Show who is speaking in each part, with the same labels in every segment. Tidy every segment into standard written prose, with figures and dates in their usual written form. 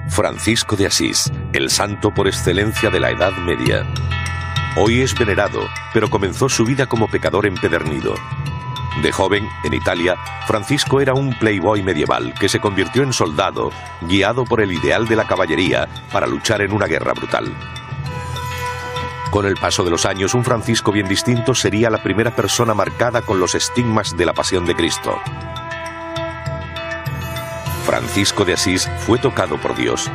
Speaker 1: Francisco de Asís, el santo por excelencia de la Edad Media. Hoy es venerado, pero comenzó su vida como pecador empedernido. De joven, en Italia, Francisco era un playboy medieval que se convirtió en soldado, guiado por el ideal de la caballería para luchar en una guerra brutal. Con el paso de los años, un Francisco bien distinto sería la primera persona marcada con los estigmas de la pasión de Cristo. Francisco de Asís fue tocado por Dios.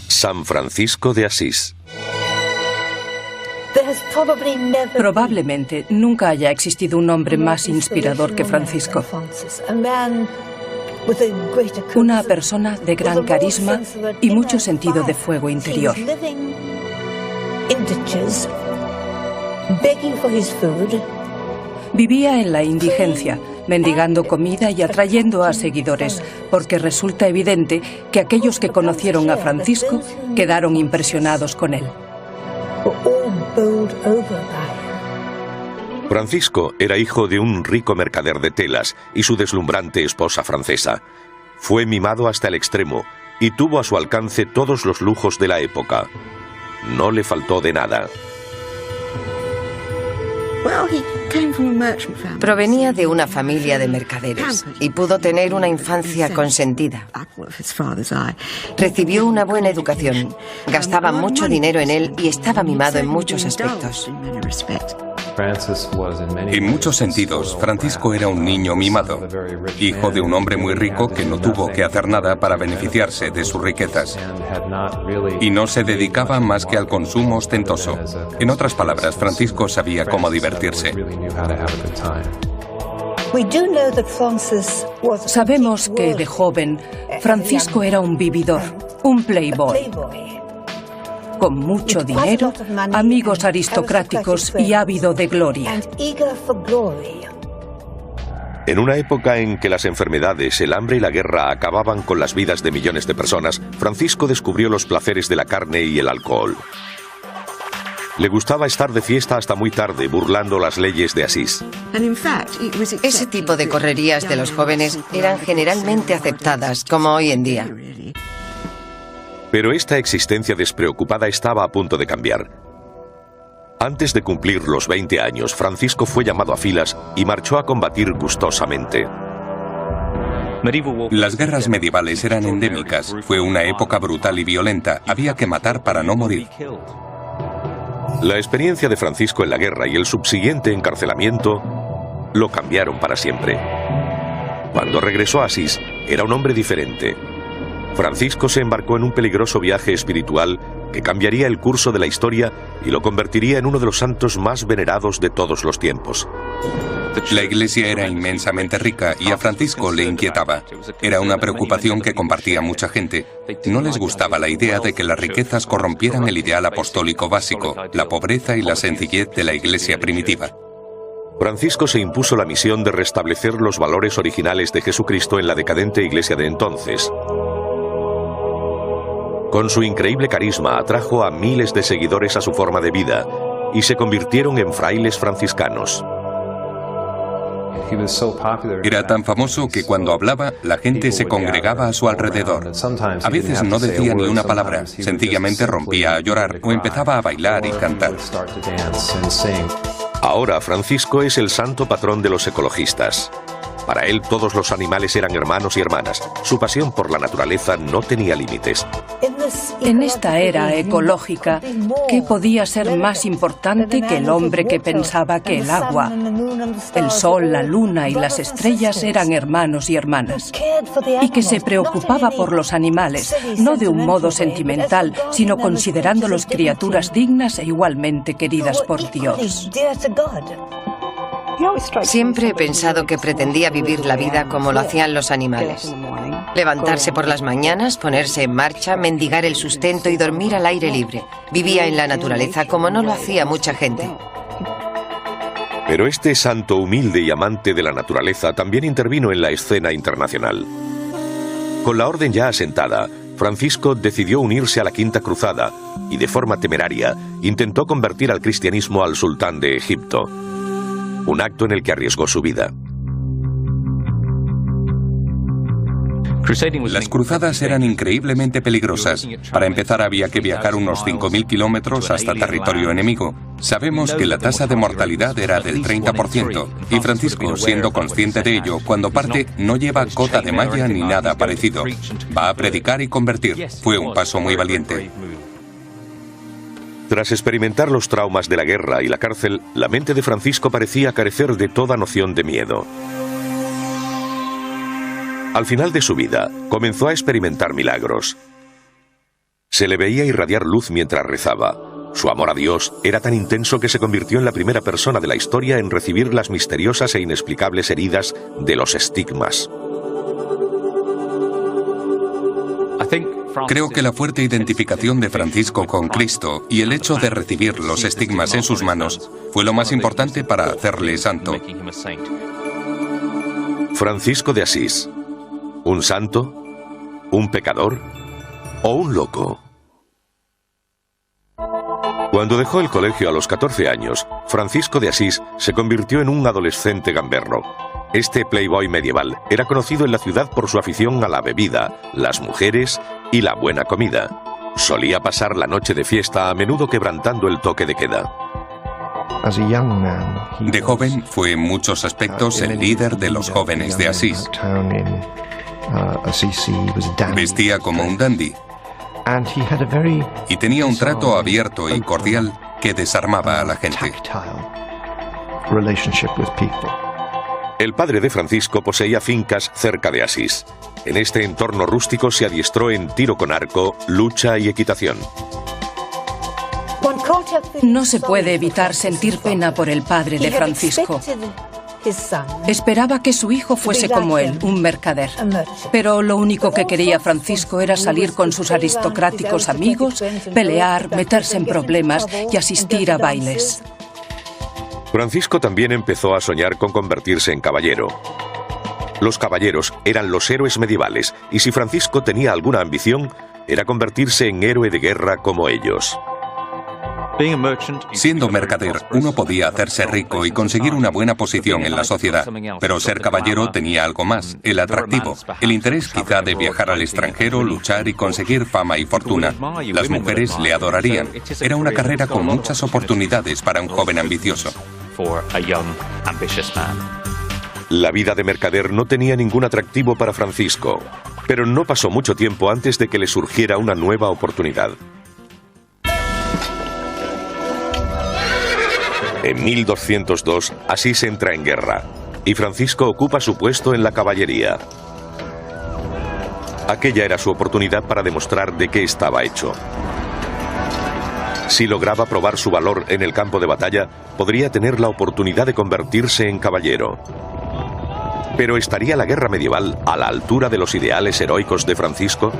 Speaker 1: San Francisco de Asís.
Speaker 2: Probablemente nunca haya existido un hombre más inspirador que Francisco. Una persona de gran carisma y mucho sentido de fuego interior. Vivía en la indigencia, mendigando comida y atrayendo a seguidores, porque resulta evidente que aquellos que conocieron a Francisco quedaron impresionados con él.
Speaker 1: Francisco era hijo de un rico mercader de telas y su deslumbrante esposa francesa. Fue mimado hasta el extremo y tuvo a su alcance todos los lujos de la época. No le faltó de nada.
Speaker 3: Provenía de una familia de mercaderes y pudo tener una infancia consentida. Recibió una buena educación, gastaba mucho dinero en él y estaba mimado en muchos aspectos.
Speaker 4: En muchos sentidos, Francisco era un niño mimado, hijo de un hombre muy rico que no tuvo que hacer nada para beneficiarse de sus riquezas y no se dedicaba más que al consumo ostentoso. En otras palabras, Francisco sabía cómo divertirse.
Speaker 2: Sabemos que de joven Francisco era un vividor, un playboy. Con mucho dinero, amigos aristocráticos y ávido de gloria.
Speaker 1: En una época en que las enfermedades, el hambre y la guerra acababan con las vidas de millones de personas, Francisco descubrió los placeres de la carne y el alcohol. Le gustaba estar de fiesta hasta muy tarde, burlando las leyes de Asís.
Speaker 3: Ese tipo de correrías de los jóvenes eran generalmente aceptadas, como hoy en día.
Speaker 1: Pero esta existencia despreocupada estaba a punto de cambiar. Antes de cumplir los 20 años, Francisco fue llamado a filas y marchó a combatir gustosamente.
Speaker 4: Las guerras medievales eran endémicas. Fue una época brutal y violenta. Había que matar para no morir.
Speaker 1: La experiencia de Francisco en la guerra y el subsiguiente encarcelamiento lo cambiaron para siempre. Cuando regresó a Asís, era un hombre diferente. Francisco se embarcó en un peligroso viaje espiritual que cambiaría el curso de la historia y lo convertiría en uno de los santos más venerados de todos los tiempos.
Speaker 4: La iglesia era inmensamente rica y a Francisco le inquietaba. Era una preocupación que compartía mucha gente. No les gustaba la idea de que las riquezas corrompieran el ideal apostólico básico, la pobreza y la sencillez de la iglesia primitiva.
Speaker 1: Francisco se impuso la misión de restablecer los valores originales de Jesucristo en la decadente iglesia de entonces. Con su increíble carisma atrajo a miles de seguidores a su forma de vida y se convirtieron en frailes franciscanos.
Speaker 4: Era tan famoso que cuando hablaba, la gente se congregaba a su alrededor. A veces no decía ni una palabra, sencillamente rompía a llorar o empezaba a bailar y cantar.
Speaker 1: Ahora Francisco es el santo patrón de los ecologistas. Para él todos los animales eran hermanos y hermanas. Su pasión por la naturaleza no tenía límites.
Speaker 2: En esta era ecológica, ¿qué podía ser más importante que el hombre que pensaba que el agua, el sol, la luna y las estrellas eran hermanos y hermanas? Y que se preocupaba por los animales, no de un modo sentimental, sino considerándolos criaturas dignas e igualmente queridas por Dios.
Speaker 3: Siempre he pensado que pretendía vivir la vida como lo hacían los animales. Levantarse por las mañanas, ponerse en marcha, mendigar el sustento y dormir al aire libre. Vivía en la naturaleza como no lo hacía mucha gente.
Speaker 1: Pero este santo humilde y amante de la naturaleza también intervino en la escena internacional. Con la orden ya asentada, Francisco decidió unirse a la Quinta Cruzada y, de forma temeraria, intentó convertir al cristianismo al sultán de Egipto, un acto en el que arriesgó su vida.
Speaker 4: Las cruzadas eran increíblemente peligrosas. Para empezar, había que viajar unos 5.000 kilómetros hasta territorio enemigo. Sabemos que la tasa de mortalidad era del 30%, y Francisco, siendo consciente de ello, cuando parte no lleva cota de malla ni nada parecido. Va a predicar y convertir. Fue un paso muy valiente.
Speaker 1: Tras experimentar los traumas de la guerra y la cárcel, la mente de Francisco parecía carecer de toda noción de miedo. Al final de su vida, comenzó a experimentar milagros. Se le veía irradiar luz mientras rezaba. Su amor a Dios era tan intenso que se convirtió en la primera persona de la historia en recibir las misteriosas e inexplicables heridas de los estigmas.
Speaker 4: Creo que la fuerte identificación de Francisco con Cristo y el hecho de recibir los estigmas en sus manos fue lo más importante para hacerle santo.
Speaker 1: Francisco de Asís. ¿Un santo? ¿Un pecador? ¿O un loco? Cuando dejó el colegio a los 14 años, Francisco de Asís se convirtió en un adolescente gamberro. Este playboy medieval era conocido en la ciudad por su afición a la bebida, las mujeres y la buena comida. Solía pasar la noche de fiesta, a menudo quebrantando el toque de queda.
Speaker 4: De joven fue en muchos aspectos el líder de los jóvenes de Asís. Vestía como un dandy y tenía un trato abierto y cordial que desarmaba a la gente.
Speaker 1: El padre de Francisco poseía fincas cerca de Asís. En este entorno rústico se adiestró en tiro con arco, lucha y equitación.
Speaker 2: No se puede evitar sentir pena por el padre de Francisco. Esperaba que su hijo fuese como él, un mercader. Pero lo único que quería Francisco era salir con sus aristocráticos amigos, pelear, meterse en problemas y asistir a bailes.
Speaker 1: Francisco también empezó a soñar con convertirse en caballero. Los caballeros eran los héroes medievales, y si Francisco tenía alguna ambición, era convertirse en héroe de guerra como ellos.
Speaker 4: Siendo mercader, uno podía hacerse rico y conseguir una buena posición en la sociedad, pero ser caballero tenía algo más, el atractivo, el interés quizá de viajar al extranjero, luchar y conseguir fama y fortuna. Las mujeres le adorarían. Era una carrera con muchas oportunidades para un joven ambicioso.
Speaker 1: La vida de mercader no tenía ningún atractivo para Francisco, pero no pasó mucho tiempo antes de que le surgiera una nueva oportunidad. En 1202, Asís entra en guerra, y Francisco ocupa su puesto en la caballería. Aquella era su oportunidad para demostrar de qué estaba hecho. Si lograba probar su valor en el campo de batalla, podría tener la oportunidad de convertirse en caballero. ¿Pero estaría la guerra medieval a la altura de los ideales heroicos de Francisco?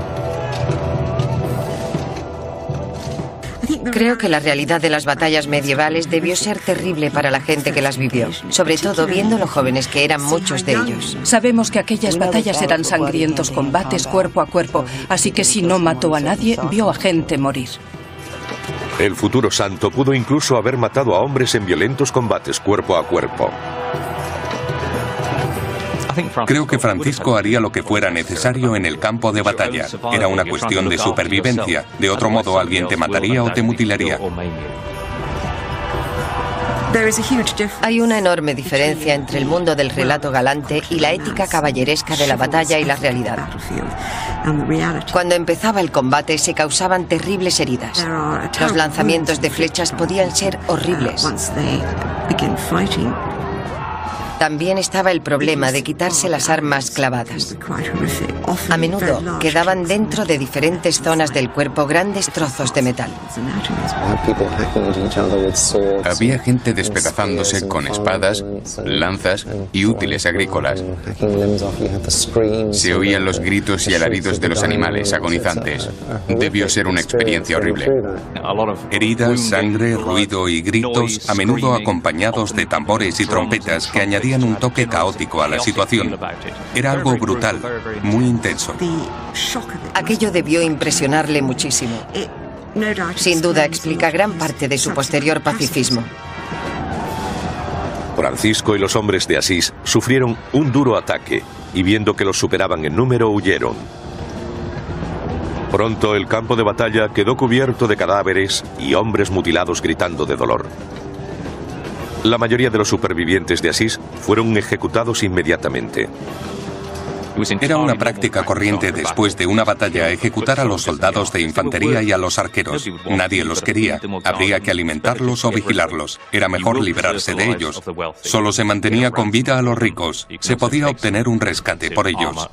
Speaker 3: Creo que la realidad de las batallas medievales debió ser terrible para la gente que las vivió, sobre todo viendo lo jóvenes que eran muchos de ellos.
Speaker 2: Sabemos que aquellas batallas eran sangrientos combates cuerpo a cuerpo, así que si no mató a nadie, vio a gente morir.
Speaker 1: El futuro santo pudo incluso haber matado a hombres en violentos combates cuerpo a cuerpo.
Speaker 4: Creo que Francisco haría lo que fuera necesario en el campo de batalla. Era una cuestión de supervivencia. De otro modo, alguien te mataría o te mutilaría.
Speaker 3: Hay una enorme diferencia entre el mundo del relato galante y la ética caballeresca de la batalla y la realidad. Cuando empezaba el combate se causaban terribles heridas. Los lanzamientos de flechas podían ser horribles. También estaba el problema de quitarse las armas clavadas. A menudo quedaban dentro de diferentes zonas del cuerpo grandes trozos de metal.
Speaker 5: Había gente despedazándose con espadas, lanzas y útiles agrícolas. Se oían los gritos y alaridos de los animales agonizantes. Debió ser una experiencia horrible.
Speaker 4: Heridas, sangre, ruido y gritos, a menudo acompañados de tambores y trompetas que añadían darían un toque caótico a la situación. Era algo brutal, muy intenso.
Speaker 3: Aquello debió impresionarle muchísimo. Sin duda explica gran parte de su posterior pacifismo.
Speaker 1: Francisco y los hombres de Asís sufrieron un duro ataque y viendo que los superaban en número, huyeron. Pronto el campo de batalla quedó cubierto de cadáveres y hombres mutilados gritando de dolor. La mayoría de los supervivientes de Asís fueron ejecutados inmediatamente.
Speaker 4: Era una práctica corriente después de una batalla ejecutar a los soldados de infantería y a los arqueros. Nadie los quería. Habría que alimentarlos o vigilarlos. Era mejor librarse de ellos. Solo se mantenía con vida a los ricos. Se podía obtener un rescate por ellos.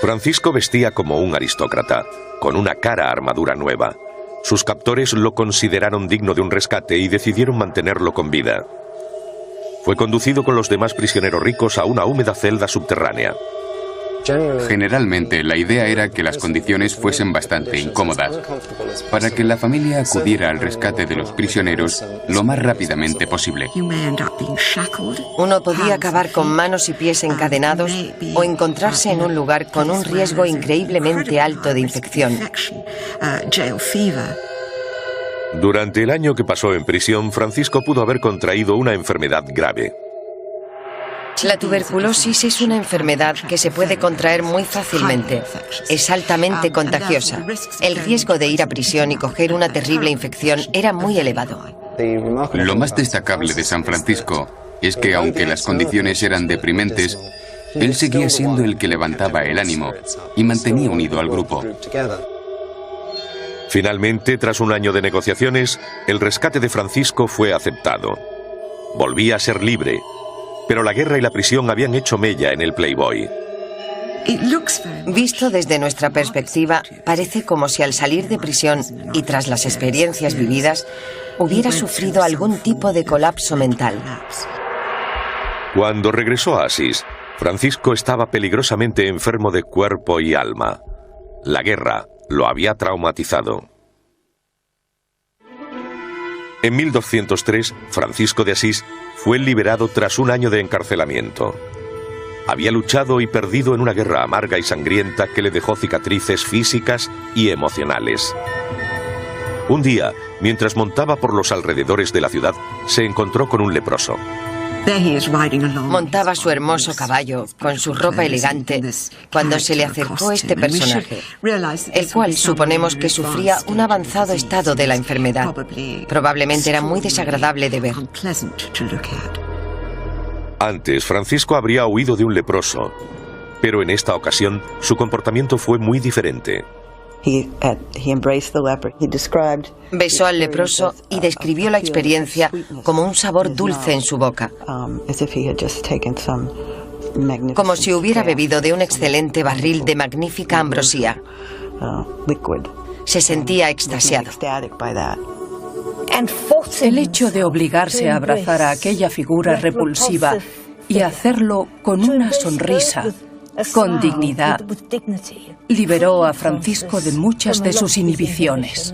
Speaker 1: Francisco vestía como un aristócrata, con una cara armadura nueva. Sus captores lo consideraron digno de un rescate y decidieron mantenerlo con vida. Fue conducido con los demás prisioneros ricos a una húmeda celda subterránea.
Speaker 5: Generalmente, la idea era que las condiciones fuesen bastante incómodas, para que la familia acudiera al rescate de los prisioneros lo más rápidamente posible.
Speaker 3: Uno podía acabar con manos y pies encadenados o encontrarse en un lugar con un riesgo increíblemente alto de infección.
Speaker 1: Durante el año que pasó en prisión, Francisco pudo haber contraído una enfermedad grave.
Speaker 3: La tuberculosis es una enfermedad que se puede contraer muy fácilmente. Es altamente contagiosa. El riesgo de ir a prisión y coger una terrible infección era muy elevado.
Speaker 5: Lo más destacable de San Francisco es que, aunque las condiciones eran deprimentes, él seguía siendo el que levantaba el ánimo y mantenía unido al grupo.
Speaker 1: Finalmente, tras un año de negociaciones, el rescate de Francisco fue aceptado. Volvía a ser libre, pero la guerra y la prisión habían hecho mella en el Playboy.
Speaker 3: Visto desde nuestra perspectiva, parece como si al salir de prisión y tras las experiencias vividas, hubiera sufrido algún tipo de colapso mental.
Speaker 1: Cuando regresó a Asís, Francisco estaba peligrosamente enfermo de cuerpo y alma. La guerra lo había traumatizado. En 1203, Francisco de Asís fue liberado tras un año de encarcelamiento. Había luchado y perdido en una guerra amarga y sangrienta que le dejó cicatrices físicas y emocionales. Un día, mientras montaba por los alrededores de la ciudad, se encontró con un leproso.
Speaker 3: Montaba su hermoso caballo, con su ropa elegante, cuando se le acercó este personaje, el cual suponemos que sufría un avanzado estado de la enfermedad. Probablemente era muy desagradable de ver.
Speaker 1: Antes, Francisco habría huido de un leproso, pero en esta ocasión su comportamiento fue muy diferente.
Speaker 3: Besó al leproso y describió la experiencia como un sabor dulce en su boca, como si hubiera bebido de un excelente barril de magnífica ambrosía. Se sentía extasiado.
Speaker 2: El hecho de obligarse a abrazar a aquella figura repulsiva y hacerlo con una sonrisa, con dignidad, liberó a Francisco de muchas de sus inhibiciones.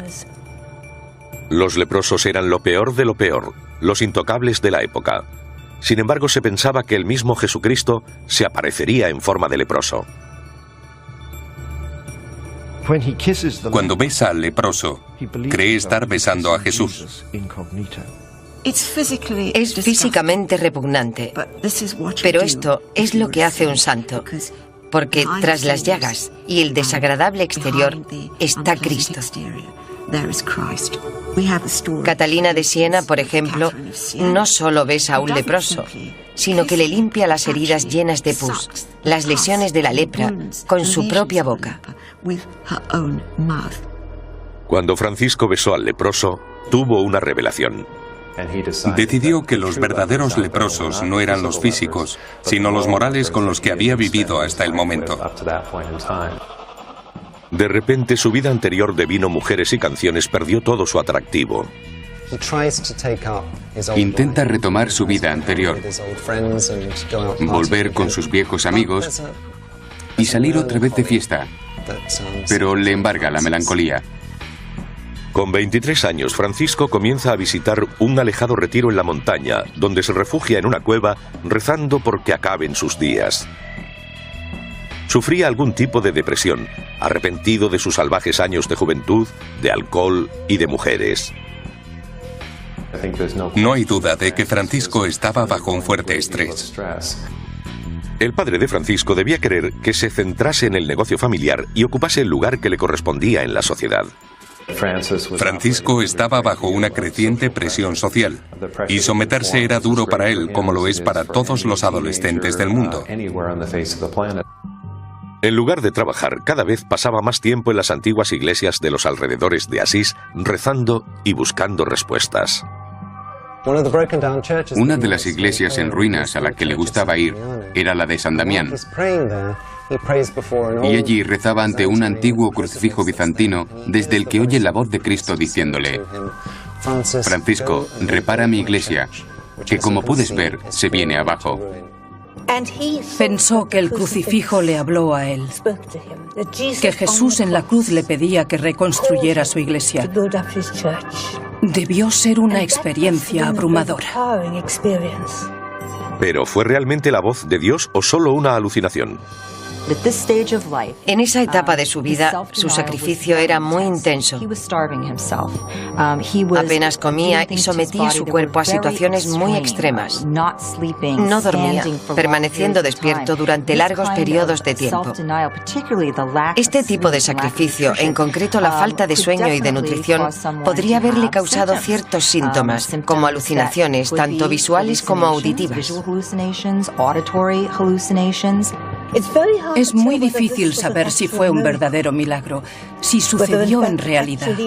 Speaker 1: Los leprosos eran lo peor de lo peor, los intocables de la época. Sin embargo, se pensaba que el mismo Jesucristo se aparecería en forma de leproso.
Speaker 4: Cuando besa al leproso, cree estar besando a Jesús.
Speaker 3: Es físicamente repugnante, pero esto es lo que hace un santo, porque tras las llagas y el desagradable exterior está Cristo. Catalina de Siena, por ejemplo, no solo besa a un leproso, sino que le limpia las heridas llenas de pus, las lesiones de la lepra, con su propia boca.
Speaker 1: Cuando Francisco besó al leproso, tuvo una revelación.
Speaker 4: Decidió que los verdaderos leprosos no eran los físicos, sino los morales con los que había vivido hasta el momento.
Speaker 1: De repente, su vida anterior de vino, mujeres y canciones perdió todo su atractivo.
Speaker 5: Intenta retomar su vida anterior, volver con sus viejos amigos y salir otra vez de fiesta, pero le embarga la melancolía.
Speaker 1: Con 23 años, Francisco comienza a visitar un alejado retiro en la montaña, donde se refugia en una cueva rezando porque acaben sus días. Sufría algún tipo de depresión, arrepentido de sus salvajes años de juventud, de alcohol y de mujeres.
Speaker 4: No hay duda de que Francisco estaba bajo un fuerte estrés.
Speaker 1: El padre de Francisco debía querer que se centrase en el negocio familiar y ocupase el lugar que le correspondía en la sociedad.
Speaker 4: Francisco estaba bajo una creciente presión social, y someterse era duro para él, como lo es para todos los adolescentes del mundo.
Speaker 1: En lugar de trabajar, cada vez pasaba más tiempo en las antiguas iglesias de los alrededores de Asís, rezando y buscando respuestas.
Speaker 5: Una de las iglesias en ruinas a la que le gustaba ir era la de San Damián. Y allí rezaba ante un antiguo crucifijo bizantino desde el que oye la voz de Cristo diciéndole: Francisco, repara mi iglesia, que como puedes ver, se viene abajo.
Speaker 2: Pensó que el crucifijo le habló a él, que Jesús en la cruz le pedía que reconstruyera su iglesia. Debió ser una experiencia abrumadora.
Speaker 1: ¿Pero fue realmente la voz de Dios o solo una alucinación?
Speaker 3: En esa etapa de su vida, su sacrificio era muy intenso. Apenas comía y sometía su cuerpo a situaciones muy extremas. No dormía, permaneciendo despierto durante largos periodos de tiempo. Este tipo de sacrificio, en concreto la falta de sueño y de nutrición, podría haberle causado ciertos síntomas, como alucinaciones, tanto visuales como auditivas.
Speaker 2: Es muy difícil saber si fue un verdadero milagro, si sucedió en realidad.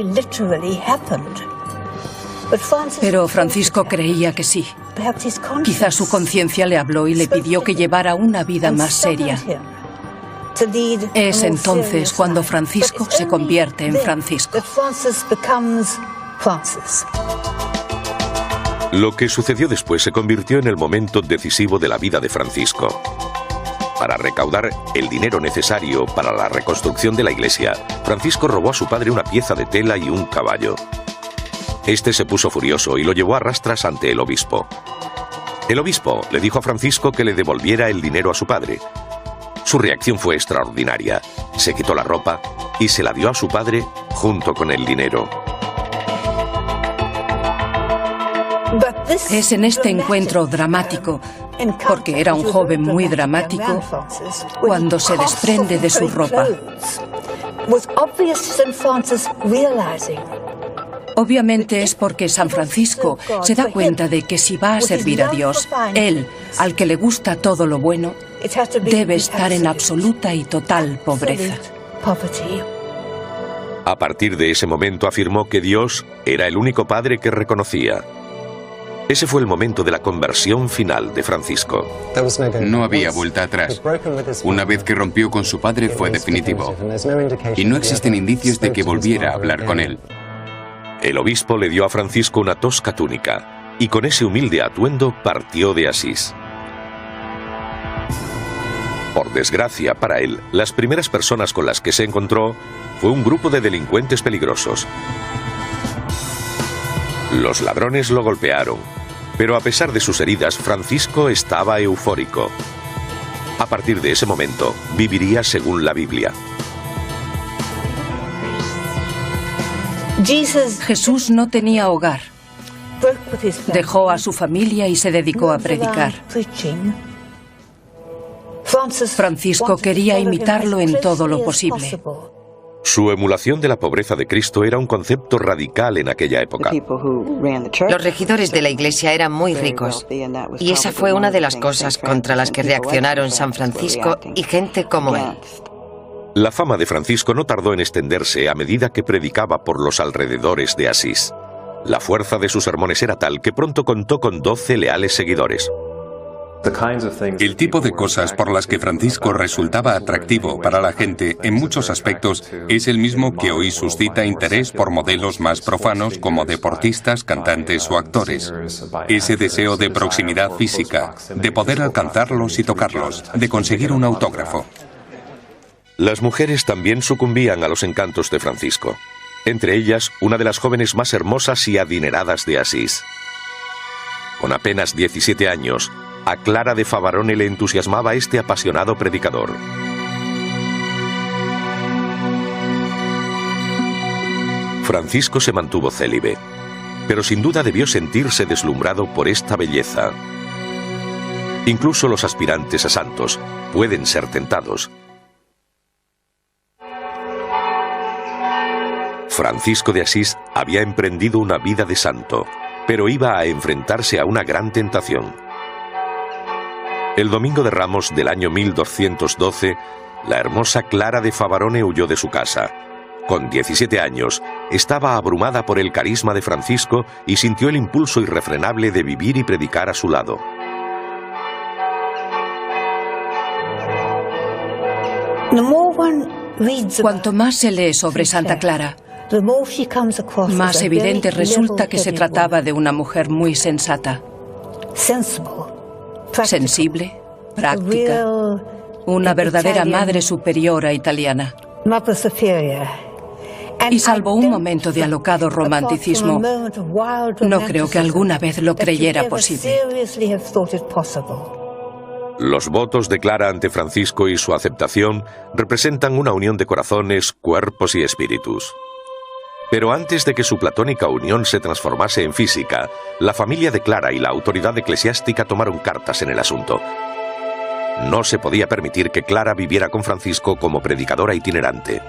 Speaker 2: Pero Francisco creía que sí. Quizá su conciencia le habló y le pidió que llevara una vida más seria. Es entonces cuando Francisco se convierte en Francisco.
Speaker 1: Lo que sucedió después se convirtió en el momento decisivo de la vida de Francisco. Para recaudar el dinero necesario para la reconstrucción de la iglesia, Francisco robó a su padre una pieza de tela y un caballo. Este se puso furioso y lo llevó a rastras ante el obispo. El obispo le dijo a Francisco que le devolviera el dinero a su padre. Su reacción fue extraordinaria. Se quitó la ropa y se la dio a su padre junto con el dinero.
Speaker 2: Es en este encuentro dramático, porque era un joven muy dramático, cuando se desprende de su ropa. Obviamente es porque San Francisco se da cuenta de que si va a servir a Dios, él, al que le gusta todo lo bueno, debe estar en absoluta y total pobreza.
Speaker 1: A partir de ese momento afirmó que Dios era el único padre que reconocía. Ese fue el momento de la conversión final de Francisco.
Speaker 5: No había vuelta atrás. Una vez que rompió con su padre fue definitivo. Y no existen indicios de que volviera a hablar con él.
Speaker 1: El obispo le dio a Francisco una tosca túnica y con ese humilde atuendo partió de Asís. Por desgracia para él, las primeras personas con las que se encontró fue un grupo de delincuentes peligrosos. Los ladrones lo golpearon, pero a pesar de sus heridas, Francisco estaba eufórico. A partir de ese momento, viviría según la Biblia.
Speaker 2: Jesús no tenía hogar. Dejó a su familia y se dedicó a predicar. Francisco quería imitarlo en todo lo posible.
Speaker 1: Su emulación de la pobreza de Cristo era un concepto radical en aquella época.
Speaker 3: Los regidores de la iglesia eran muy ricos, y esa fue una de las cosas contra las que reaccionaron San Francisco y gente como él.
Speaker 1: La fama de Francisco no tardó en extenderse a medida que predicaba por los alrededores de Asís. La fuerza de sus sermones era tal que pronto contó con 12 leales seguidores.
Speaker 4: El tipo de cosas por las que Francisco resultaba atractivo para la gente en muchos aspectos es el mismo que hoy suscita interés por modelos más profanos como deportistas, cantantes o actores. Ese deseo de proximidad física, de poder alcanzarlos y tocarlos, de conseguir un autógrafo.
Speaker 1: Las mujeres también sucumbían a los encantos de Francisco. entre ellas una de las jóvenes más hermosas y adineradas de Asís. Con apenas 17 años, a Clara de Favarone le entusiasmaba este apasionado predicador. Francisco se mantuvo célibe, pero sin duda debió sentirse deslumbrado por esta belleza. Incluso los aspirantes a santos pueden ser tentados. Francisco de Asís había emprendido una vida de santo, pero iba a enfrentarse a una gran tentación. El domingo de Ramos del año 1212, la hermosa Clara de Favarone huyó de su casa. Con 17 años, estaba abrumada por el carisma de Francisco y sintió el impulso irrefrenable de vivir y predicar a su lado.
Speaker 2: Cuanto más se lee sobre Santa Clara, más evidente resulta que se trataba de una mujer muy sensata, sensible, práctica, una verdadera madre superiora italiana. Y salvo un momento de alocado romanticismo, no creo que alguna vez lo creyera posible.
Speaker 1: Los votos de Clara ante Francisco y su aceptación representan una unión de corazones, cuerpos y espíritus. Pero antes de que su platónica unión se transformase en física, la familia de Clara y la autoridad eclesiástica tomaron cartas en el asunto. No se podía permitir que Clara viviera con Francisco como predicadora itinerante.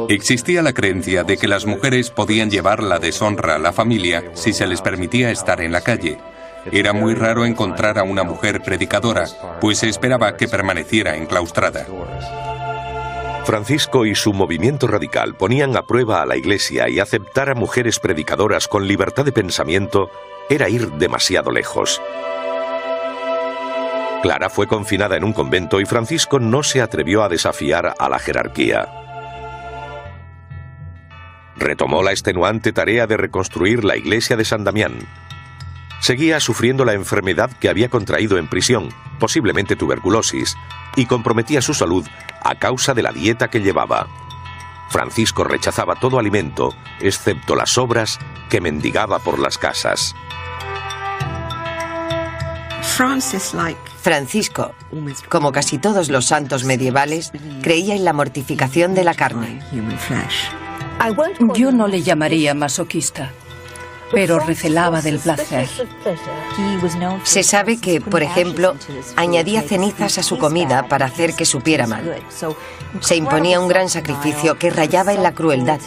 Speaker 4: Existía la creencia de que las mujeres podían llevar la deshonra a la familia si se les permitía estar en la calle. Era muy raro encontrar a una mujer predicadora, pues se esperaba que permaneciera enclaustrada.
Speaker 1: Francisco y su movimiento radical ponían a prueba a la Iglesia, y aceptar a mujeres predicadoras con libertad de pensamiento era ir demasiado lejos. Clara fue confinada en un convento y Francisco no se atrevió a desafiar a la jerarquía. Retomó la extenuante tarea de reconstruir la iglesia de San Damián. Seguía sufriendo la enfermedad que había contraído en prisión, posiblemente tuberculosis, y comprometía su salud a causa de la dieta que llevaba. Francisco rechazaba todo alimento, excepto las sobras que mendigaba por las casas.
Speaker 3: Francisco, como casi todos los santos medievales, creía en la mortificación de la carne.
Speaker 2: Yo no le llamaría masoquista, pero recelaba del placer.
Speaker 3: Se sabe que, por ejemplo, añadía cenizas a su comida para hacer que supiera mal. Se imponía un gran sacrificio que rayaba en la crueldad.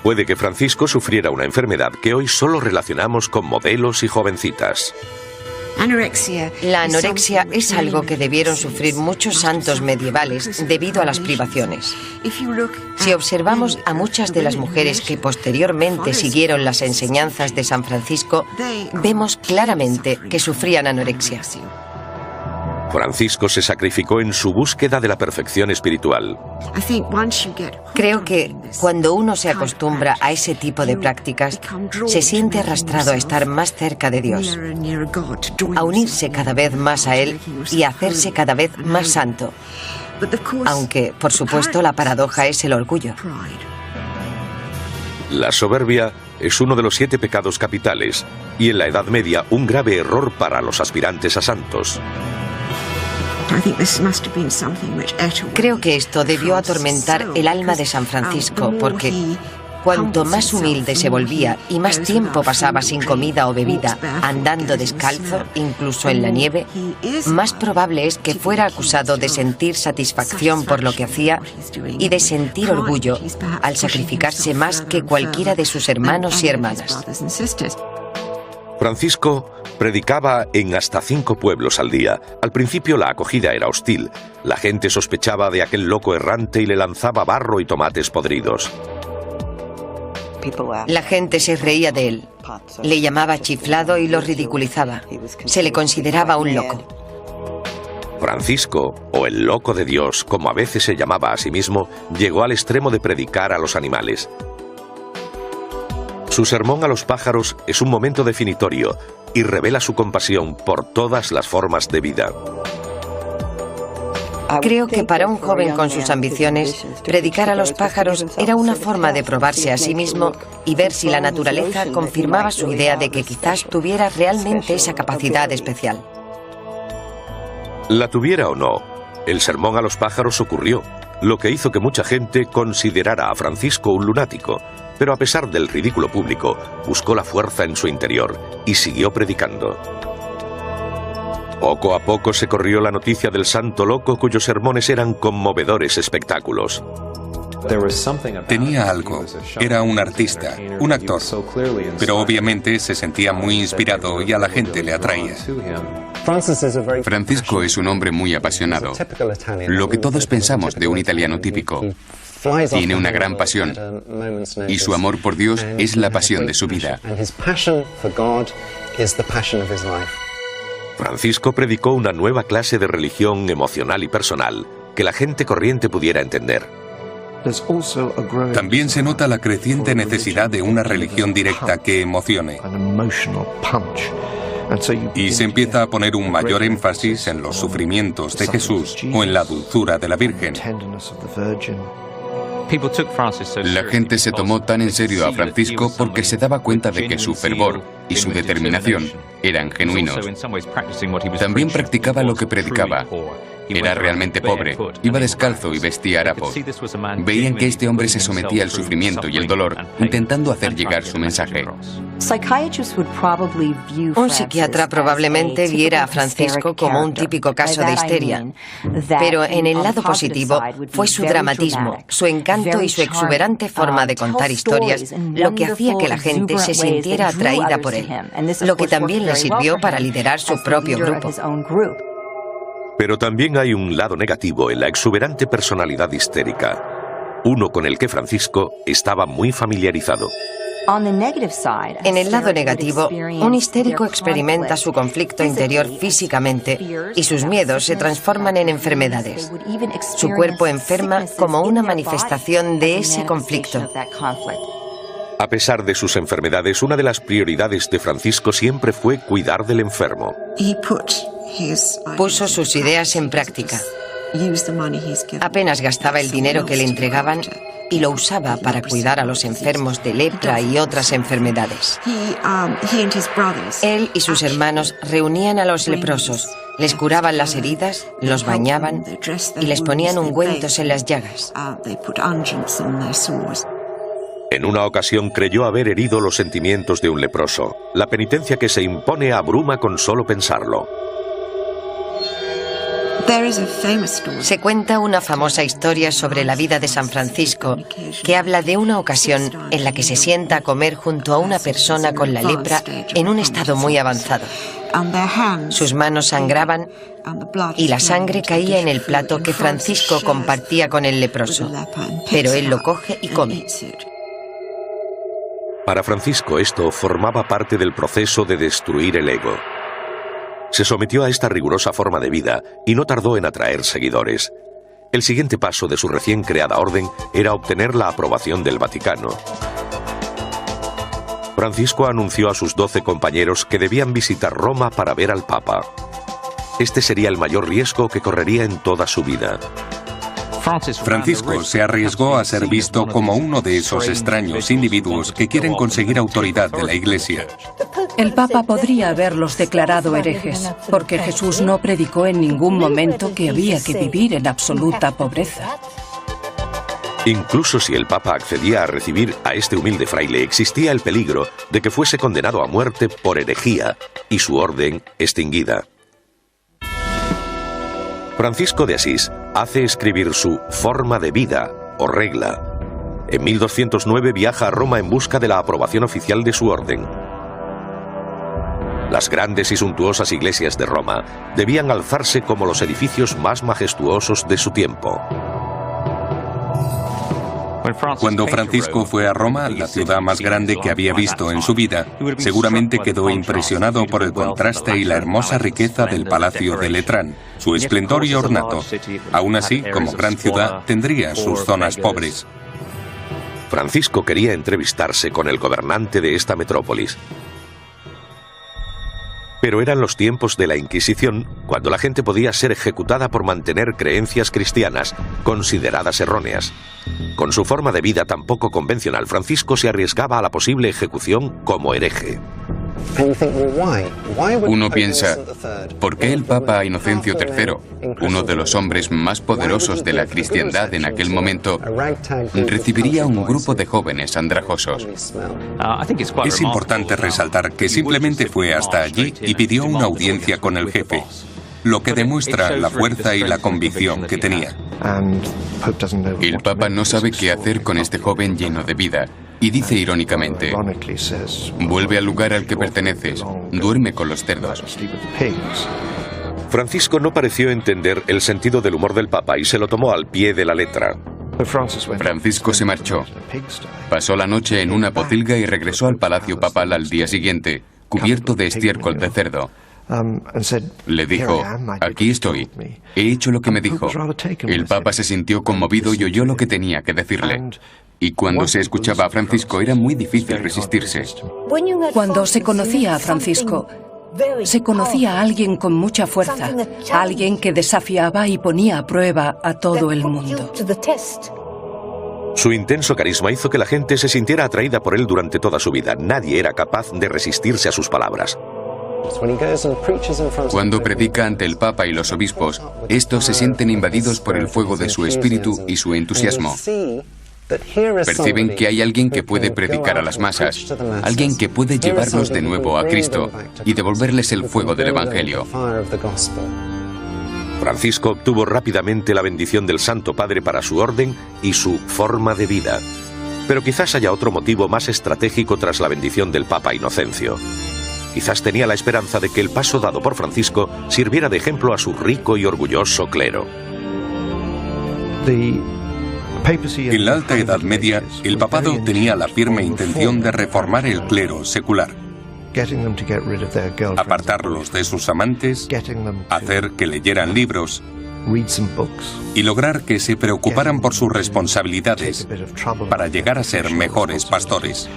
Speaker 1: Puede que Francisco sufriera una enfermedad que hoy solo relacionamos con modelos y jovencitas.
Speaker 3: La anorexia es algo que debieron sufrir muchos santos medievales debido a las privaciones. Si observamos a muchas de las mujeres que posteriormente siguieron las enseñanzas de San Francisco, vemos claramente que sufrían anorexia.
Speaker 1: Francisco se sacrificó en su búsqueda de la perfección espiritual.
Speaker 3: Creo que cuando uno se acostumbra a ese tipo de prácticas, se siente arrastrado a estar más cerca de Dios, a unirse cada vez más a Él y a hacerse cada vez más santo. Aunque, por supuesto, la paradoja es el orgullo.
Speaker 1: La soberbia es uno de los 7 pecados capitales y en la Edad Media un grave error para los aspirantes a santos.
Speaker 3: Creo que esto debió atormentar el alma de San Francisco, porque cuanto más humilde se volvía y más tiempo pasaba sin comida o bebida, andando descalzo, incluso en la nieve, más probable es que fuera acusado de sentir satisfacción por lo que hacía y de sentir orgullo al sacrificarse más que cualquiera de sus hermanos y hermanas.
Speaker 1: Francisco predicaba en hasta 5 pueblos al día. Al principio la acogida era hostil. La gente sospechaba de aquel loco errante y le lanzaba barro y tomates podridos.
Speaker 3: La gente se reía de él, le llamaba chiflado y lo ridiculizaba. Se le consideraba un loco.
Speaker 1: Francisco, o el loco de Dios, como a veces se llamaba a sí mismo, llegó al extremo de predicar a los animales. Su sermón a los pájaros es un momento definitorio y revela su compasión por todas las formas de vida.
Speaker 3: Creo que para un joven con sus ambiciones, predicar a los pájaros era una forma de probarse a sí mismo y ver si la naturaleza confirmaba su idea de que quizás tuviera realmente esa capacidad especial.
Speaker 1: La tuviera o no, el sermón a los pájaros ocurrió, lo que hizo que mucha gente considerara a Francisco un lunático, pero a pesar del ridículo público, buscó la fuerza en su interior y siguió predicando. Poco a poco se corrió la noticia del santo loco cuyos sermones eran conmovedores espectáculos.
Speaker 4: Tenía algo, era un artista, un actor, pero obviamente se sentía muy inspirado y a la gente le atraía.
Speaker 5: Francisco es un hombre muy apasionado, lo que todos pensamos de un italiano típico. Tiene una gran pasión y su amor por Dios es la pasión de su vida.
Speaker 1: Francisco predicó una nueva clase de religión emocional y personal que la gente corriente pudiera entender.
Speaker 4: También se nota la creciente necesidad de una religión directa que emocione. Y se empieza a poner un mayor énfasis en los sufrimientos de Jesús o en la dulzura de la Virgen.
Speaker 5: La gente se tomó tan en serio a Francisco porque se daba cuenta de que su fervor y su determinación eran genuinos. También practicaba lo que predicaba. Era realmente pobre, iba descalzo y vestía harapos. Veían que este hombre se sometía al sufrimiento y el dolor, intentando hacer llegar su mensaje.
Speaker 3: Un psiquiatra probablemente viera a Francisco como un típico caso de histeria, pero en el lado positivo fue su dramatismo, su encanto y su exuberante forma de contar historias lo que hacía que la gente se sintiera atraída por él, lo que también le sirvió para liderar su propio grupo.
Speaker 1: Pero también hay un lado negativo en la exuberante personalidad histérica, uno con el que Francisco estaba muy familiarizado.
Speaker 3: En el lado negativo, un histérico experimenta su conflicto interior físicamente y sus miedos se transforman en enfermedades. Su cuerpo enferma como una manifestación de ese conflicto.
Speaker 1: A pesar de sus enfermedades, una de las prioridades de Francisco siempre fue cuidar del enfermo.
Speaker 3: Puso sus ideas en práctica. Apenas gastaba el dinero que le entregaban y lo usaba para cuidar a los enfermos de lepra y otras enfermedades. Él y sus hermanos reunían a los leprosos, les curaban las heridas, los bañaban y les ponían ungüentos en las llagas.
Speaker 1: En una ocasión creyó haber herido los sentimientos de un leproso. La penitencia que se impone abruma con solo pensarlo.
Speaker 3: Se cuenta una famosa historia sobre la vida de San Francisco que habla de una ocasión en la que se sienta a comer junto a una persona con la lepra en un estado muy avanzado. Sus manos sangraban y la sangre caía en el plato que Francisco compartía con el leproso, pero él lo coge y come.
Speaker 1: Para Francisco esto formaba parte del proceso de destruir el ego. Se sometió a esta rigurosa forma de vida y no tardó en atraer seguidores. El siguiente paso de su recién creada orden era obtener la aprobación del Vaticano. Francisco anunció a sus 12 compañeros que debían visitar Roma para ver al Papa. Este sería el mayor riesgo que correría en toda su vida.
Speaker 4: Francisco se arriesgó a ser visto como uno de esos extraños individuos que quieren conseguir autoridad de la Iglesia.
Speaker 2: El Papa podría haberlos declarado herejes, porque Jesús no predicó en ningún momento que había que vivir en absoluta pobreza.
Speaker 1: Incluso si el Papa accedía a recibir a este humilde fraile, existía el peligro de que fuese condenado a muerte por herejía y su orden extinguida. Francisco de Asís hace escribir su forma de vida o regla. En 1209 viaja a Roma en busca de la aprobación oficial de su orden. Las grandes y suntuosas iglesias de Roma debían alzarse como los edificios más majestuosos de su tiempo.
Speaker 4: Cuando Francisco fue a Roma, la ciudad más grande que había visto en su vida, seguramente quedó impresionado por el contraste y la hermosa riqueza del Palacio de Letrán, su esplendor y ornato. Aún así, como gran ciudad, tendría sus zonas pobres.
Speaker 1: Francisco quería entrevistarse con el gobernante de esta metrópolis. Pero eran los tiempos de la Inquisición, cuando la gente podía ser ejecutada por mantener creencias cristianas, consideradas erróneas. Con su forma de vida tan poco convencional, Francisco se arriesgaba a la posible ejecución como hereje.
Speaker 5: Uno piensa, ¿por qué el Papa Inocencio III, uno de los hombres más poderosos de la cristiandad en aquel momento, recibiría un grupo de jóvenes andrajosos?
Speaker 4: Es importante resaltar que simplemente fue hasta allí y pidió una audiencia con el jefe, lo que demuestra la fuerza y la convicción que tenía.
Speaker 5: El Papa no sabe qué hacer con este joven lleno de vida. Y dice irónicamente, vuelve al lugar al que perteneces, duerme con los cerdos.
Speaker 1: Francisco no pareció entender el sentido del humor del Papa y se lo tomó al pie de la letra.
Speaker 5: Francisco se marchó. Pasó la noche en una pocilga y regresó al palacio papal al día siguiente, cubierto de estiércol de cerdo. Le dijo, aquí estoy, he hecho lo que me dijo. El Papa se sintió conmovido y oyó lo que tenía que decirle. Y cuando se escuchaba a Francisco era muy difícil resistirse.
Speaker 2: Cuando se conocía a Francisco, se conocía a alguien con mucha fuerza, a alguien que desafiaba y ponía a prueba a todo el mundo.
Speaker 1: Su intenso carisma hizo que la gente se sintiera atraída por él durante toda su vida. Nadie era capaz de resistirse a sus palabras.
Speaker 5: Cuando predica ante el Papa y los obispos, estos se sienten invadidos por el fuego de su espíritu y su entusiasmo. Perciben que hay alguien que puede predicar a las masas, alguien que puede llevarlos de nuevo a Cristo y devolverles el fuego del Evangelio.
Speaker 1: Francisco obtuvo rápidamente la bendición del Santo Padre para su orden y su forma de vida. Pero quizás haya otro motivo más estratégico tras la bendición del Papa Inocencio. Quizás tenía la esperanza de que el paso dado por Francisco sirviera de ejemplo a su rico y orgulloso clero.
Speaker 4: En la Alta Edad Media, el papado tenía la firme intención de reformar el clero secular, apartarlos de sus amantes, hacer que leyeran libros y lograr que se preocuparan por sus responsabilidades para llegar a ser mejores pastores.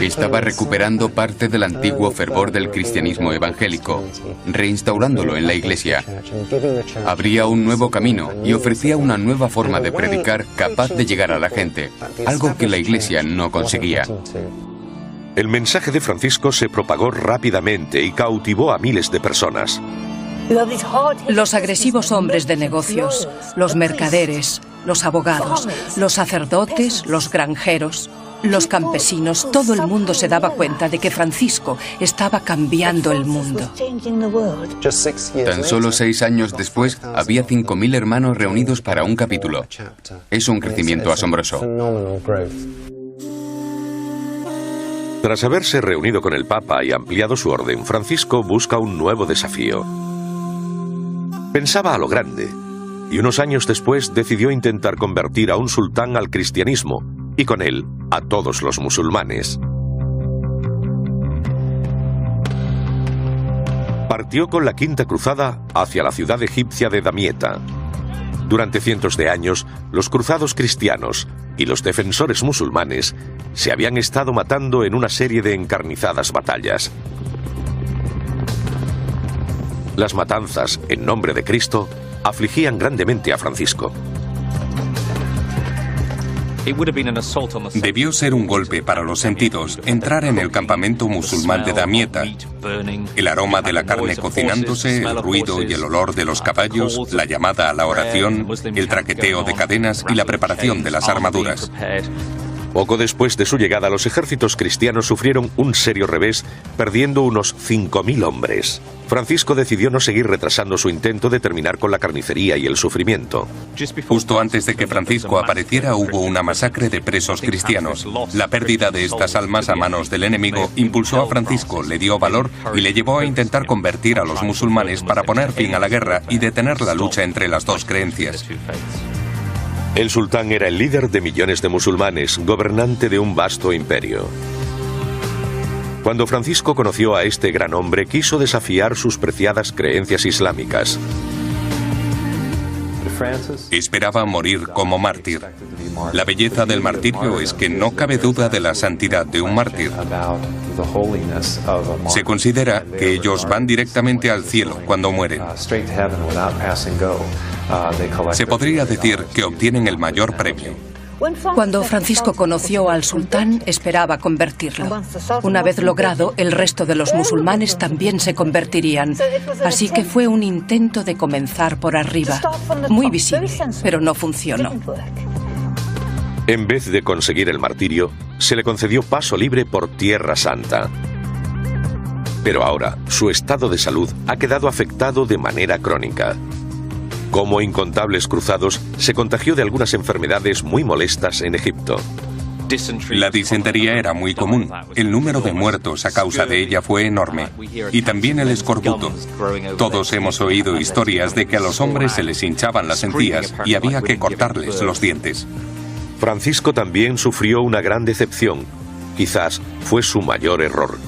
Speaker 5: Estaba recuperando parte del antiguo fervor del cristianismo evangélico, reinstaurándolo en la Iglesia. Abría un nuevo camino y ofrecía una nueva forma de predicar capaz de llegar a la gente, algo que la Iglesia no conseguía.
Speaker 1: El mensaje de Francisco se propagó rápidamente y cautivó a miles de personas.
Speaker 2: Los agresivos hombres de negocios, los mercaderes, los abogados, los sacerdotes, los granjeros, los campesinos, todo el mundo se daba cuenta de que Francisco estaba cambiando el mundo.
Speaker 5: Tan solo 6 años después, había 5.000 hermanos reunidos para un capítulo. Es un crecimiento asombroso.
Speaker 1: Tras haberse reunido con el Papa y ampliado su orden, Francisco busca un nuevo desafío. Pensaba a lo grande, y unos años después decidió intentar convertir a un sultán al cristianismo, y con él a todos los musulmanes. Partió con la Quinta Cruzada hacia la ciudad egipcia de Damieta. Durante cientos de años, los cruzados cristianos y los defensores musulmanes se habían estado matando en una serie de encarnizadas batallas. Las matanzas en nombre de Cristo afligían grandemente a Francisco.
Speaker 4: Debió ser un golpe para los sentidos entrar en el campamento musulmán de Damieta. El aroma de la carne cocinándose, el ruido y el olor de los caballos, la llamada a la oración, el traqueteo de cadenas y la preparación de las armaduras.
Speaker 1: Poco después de su llegada, los ejércitos cristianos sufrieron un serio revés, perdiendo unos 5.000 hombres. Francisco decidió no seguir retrasando su intento de terminar con la carnicería y el sufrimiento.
Speaker 4: Justo antes de que Francisco apareciera, hubo una masacre de presos cristianos. La pérdida de estas almas a manos del enemigo impulsó a Francisco, le dio valor y le llevó a intentar convertir a los musulmanes para poner fin a la guerra y detener la lucha entre las dos creencias.
Speaker 1: El sultán era el líder de millones de musulmanes, gobernante de un vasto imperio. Cuando Francisco conoció a este gran hombre, quiso desafiar sus preciadas creencias islámicas.
Speaker 4: Esperaba morir como mártir. La belleza del martirio es que no cabe duda de la santidad de un mártir. Se considera que ellos van directamente al cielo cuando mueren. Se podría decir que obtienen el mayor premio.
Speaker 2: Cuando Francisco conoció al sultán, esperaba convertirlo. Una vez logrado, el resto de los musulmanes también se convertirían. Así que fue un intento de comenzar por arriba. Muy visible, pero no funcionó.
Speaker 1: En vez de conseguir el martirio, se le concedió paso libre por Tierra Santa. Pero ahora, su estado de salud ha quedado afectado de manera crónica. Como incontables cruzados, se contagió de algunas enfermedades muy molestas en Egipto.
Speaker 4: La disentería era muy común. El número de muertos a causa de ella fue enorme. Y también el escorbuto. Todos hemos oído historias de que a los hombres se les hinchaban las encías y había que cortarles los dientes.
Speaker 1: Francisco también sufrió una gran decepción. Quizás fue su mayor error.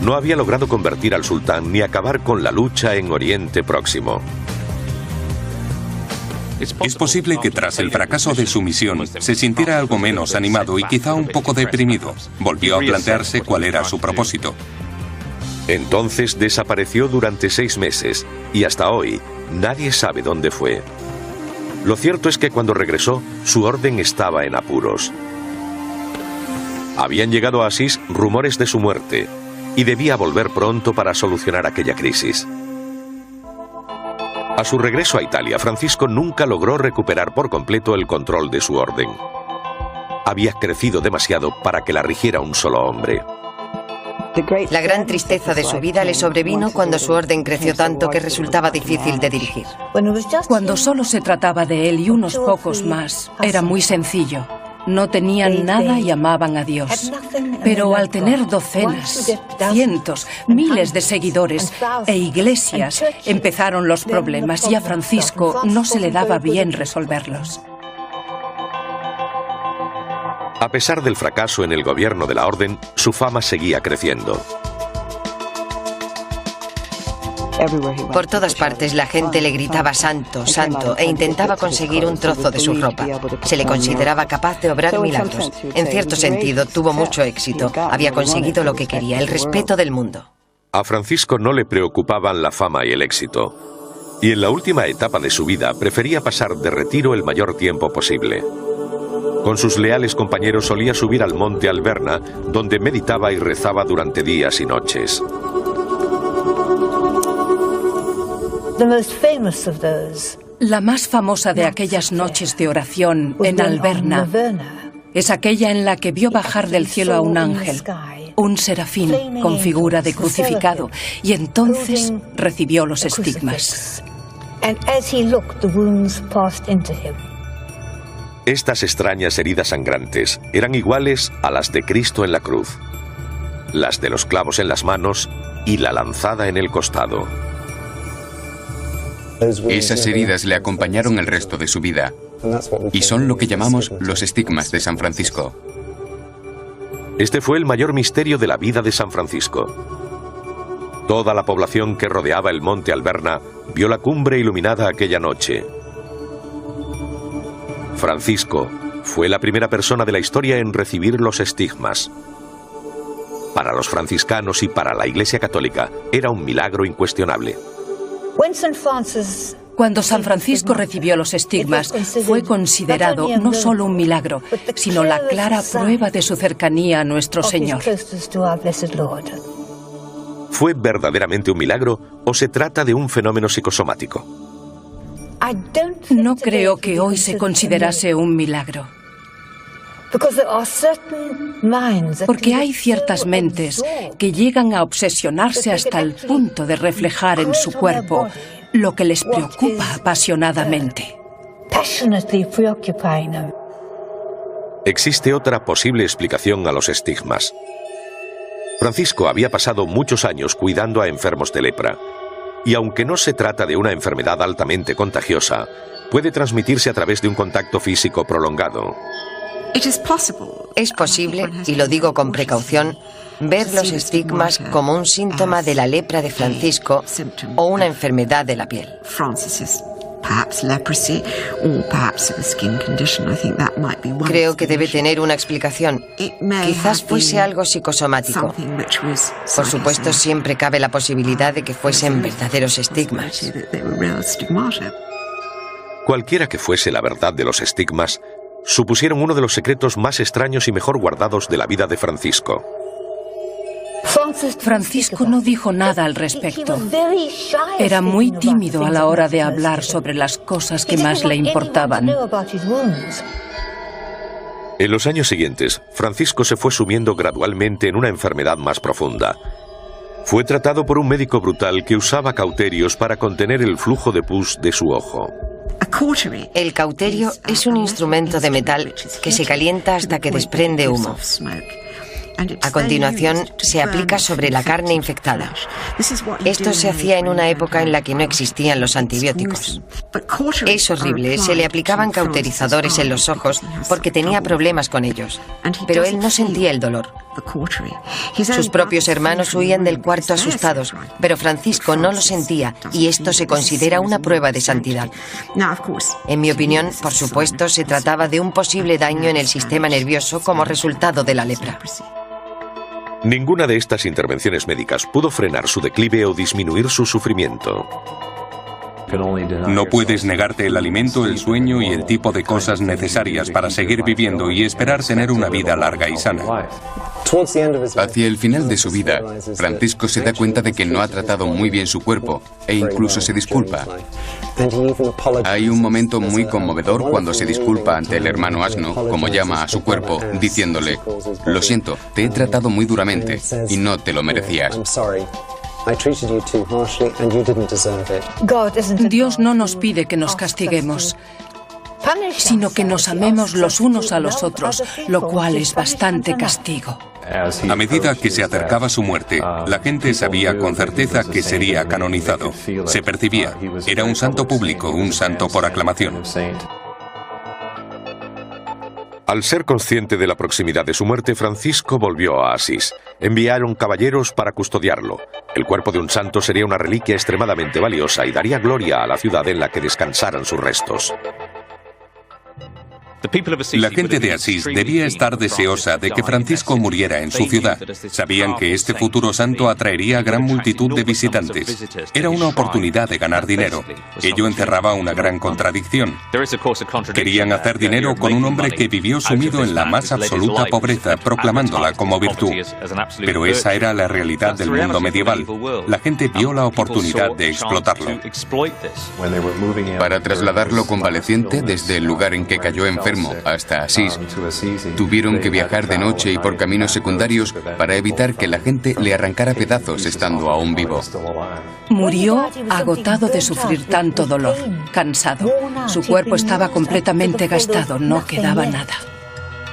Speaker 1: No había logrado convertir al sultán ni acabar con la lucha en Oriente Próximo.
Speaker 4: Es posible que tras el fracaso de su misión se sintiera algo menos animado y quizá un poco deprimido. Volvió a plantearse cuál era su propósito.
Speaker 1: Entonces desapareció durante 6 meses y hasta hoy nadie sabe dónde fue. Lo cierto es que cuando regresó, su orden estaba en apuros. Habían llegado a Asís rumores de su muerte y debía volver pronto para solucionar aquella crisis. A su regreso a Italia, Francisco nunca logró recuperar por completo el control de su orden. Había crecido demasiado para que la rigiera un solo hombre.
Speaker 3: La gran tristeza de su vida le sobrevino cuando su orden creció tanto que resultaba difícil de dirigir.
Speaker 2: Cuando solo se trataba de él y unos pocos más, era muy sencillo. No tenían nada y amaban a Dios. Pero al tener docenas, cientos, miles de seguidores e iglesias, empezaron los problemas y a Francisco no se le daba bien resolverlos.
Speaker 1: A pesar del fracaso en el gobierno de la orden, su fama seguía creciendo.
Speaker 3: Por todas partes la gente le gritaba santo, santo, e intentaba conseguir un trozo de su ropa. Se le consideraba capaz de obrar milagros. En cierto sentido, tuvo mucho éxito. Había conseguido lo que quería, el respeto del mundo.
Speaker 1: A Francisco no le preocupaban la fama y el éxito. Y en la última etapa de su vida prefería pasar de retiro el mayor tiempo posible. Con sus leales compañeros solía subir al monte Alberna, donde meditaba y rezaba durante días y noches.
Speaker 2: La más famosa de aquellas noches de oración en Alberna es aquella en la que vio bajar del cielo a un ángel, un serafín con figura de crucificado, y entonces recibió los estigmas.
Speaker 1: Estas extrañas heridas sangrantes eran iguales a las de Cristo en la cruz, las de los clavos en las manos y la lanzada en el costado.
Speaker 5: Esas heridas le acompañaron el resto de su vida y son lo que llamamos los estigmas de San Francisco.
Speaker 1: Este fue el mayor misterio de la vida de San Francisco. Toda la población que rodeaba el monte Alberna vio la cumbre iluminada aquella noche. Francisco fue la primera persona de la historia en recibir los estigmas. Para los franciscanos y para la Iglesia Católica era un milagro incuestionable.
Speaker 2: Cuando San Francisco recibió los estigmas, fue considerado no solo un milagro, sino la clara prueba de su cercanía a nuestro Señor.
Speaker 1: ¿Fue verdaderamente un milagro o se trata de un fenómeno psicosomático?
Speaker 2: No creo que hoy se considerase un milagro. Porque hay ciertas mentes que llegan a obsesionarse hasta el punto de reflejar en su cuerpo lo que les preocupa apasionadamente.
Speaker 1: Existe otra posible explicación a los estigmas. Francisco había pasado muchos años cuidando a enfermos de lepra, y aunque no se trata de una enfermedad altamente contagiosa, puede transmitirse a través de un contacto físico prolongado.
Speaker 3: Es posible, y lo digo con precaución, ver los estigmas como un síntoma de la lepra de Francisco o una enfermedad de la piel. Creo que debe tener una explicación. Quizás fuese algo psicosomático. Por supuesto, siempre cabe la posibilidad de que fuesen verdaderos estigmas.
Speaker 1: Cualquiera que fuese la verdad de los estigmas, supusieron uno de los secretos más extraños y mejor guardados de la vida de Francisco.
Speaker 2: Francisco no dijo nada al respecto. Era muy tímido a la hora de hablar sobre las cosas que más le importaban.
Speaker 1: En los años siguientes, Francisco se fue sumiendo gradualmente en una enfermedad más profunda. Fue tratado por un médico brutal que usaba cauterios para contener el flujo de pus de su ojo.
Speaker 3: El cauterio es un instrumento de metal que se calienta hasta que desprende humo. A continuación, se aplica sobre la carne infectada. Esto se hacía en una época en la que no existían los antibióticos. Es horrible, se le aplicaban cauterizadores en los ojos porque tenía problemas con ellos, pero él no sentía el dolor. Sus propios hermanos huían del cuarto asustados, pero Francisco no lo sentía y esto se considera una prueba de santidad. En mi opinión, por supuesto, se trataba de un posible daño en el sistema nervioso como resultado de la lepra.
Speaker 1: Ninguna de estas intervenciones médicas pudo frenar su declive o disminuir su sufrimiento.
Speaker 4: No puedes negarte el alimento, el sueño y el tipo de cosas necesarias para seguir viviendo y esperar tener una vida larga y sana.
Speaker 5: Hacia el final de su vida, Francisco se da cuenta de que no ha tratado muy bien su cuerpo e incluso se disculpa. Hay un momento muy conmovedor cuando se disculpa ante el hermano asno, como llama a su cuerpo, diciéndole: "Lo siento, te he tratado muy duramente y no te lo merecías".
Speaker 2: Dios no nos pide que nos castiguemos, sino que nos amemos los unos a los otros, lo cual es bastante castigo.
Speaker 4: A medida que se acercaba su muerte, la gente sabía con certeza que sería canonizado. Se percibía. Era un santo público, un santo por aclamación.
Speaker 1: Al ser consciente de la proximidad de su muerte, Francisco volvió a Asís. Enviaron caballeros para custodiarlo. El cuerpo de un santo sería una reliquia extremadamente valiosa y daría gloria a la ciudad en la que descansaran sus restos.
Speaker 4: La gente de Asís debía estar deseosa de que Francisco muriera en su ciudad. Sabían que este futuro santo atraería a gran multitud de visitantes. Era una oportunidad de ganar dinero. Ello encerraba una gran contradicción. Querían hacer dinero con un hombre que vivió sumido en la más absoluta pobreza, proclamándola como virtud. Pero esa era la realidad del mundo medieval. La gente vio la oportunidad de explotarlo.
Speaker 5: Para trasladarlo convaleciente desde el lugar en que cayó enfermo hasta Asís, tuvieron que viajar de noche y por caminos secundarios para evitar que la gente le arrancara pedazos estando aún vivo.
Speaker 2: Murió agotado de sufrir tanto dolor, cansado. Su cuerpo estaba completamente gastado, no quedaba nada.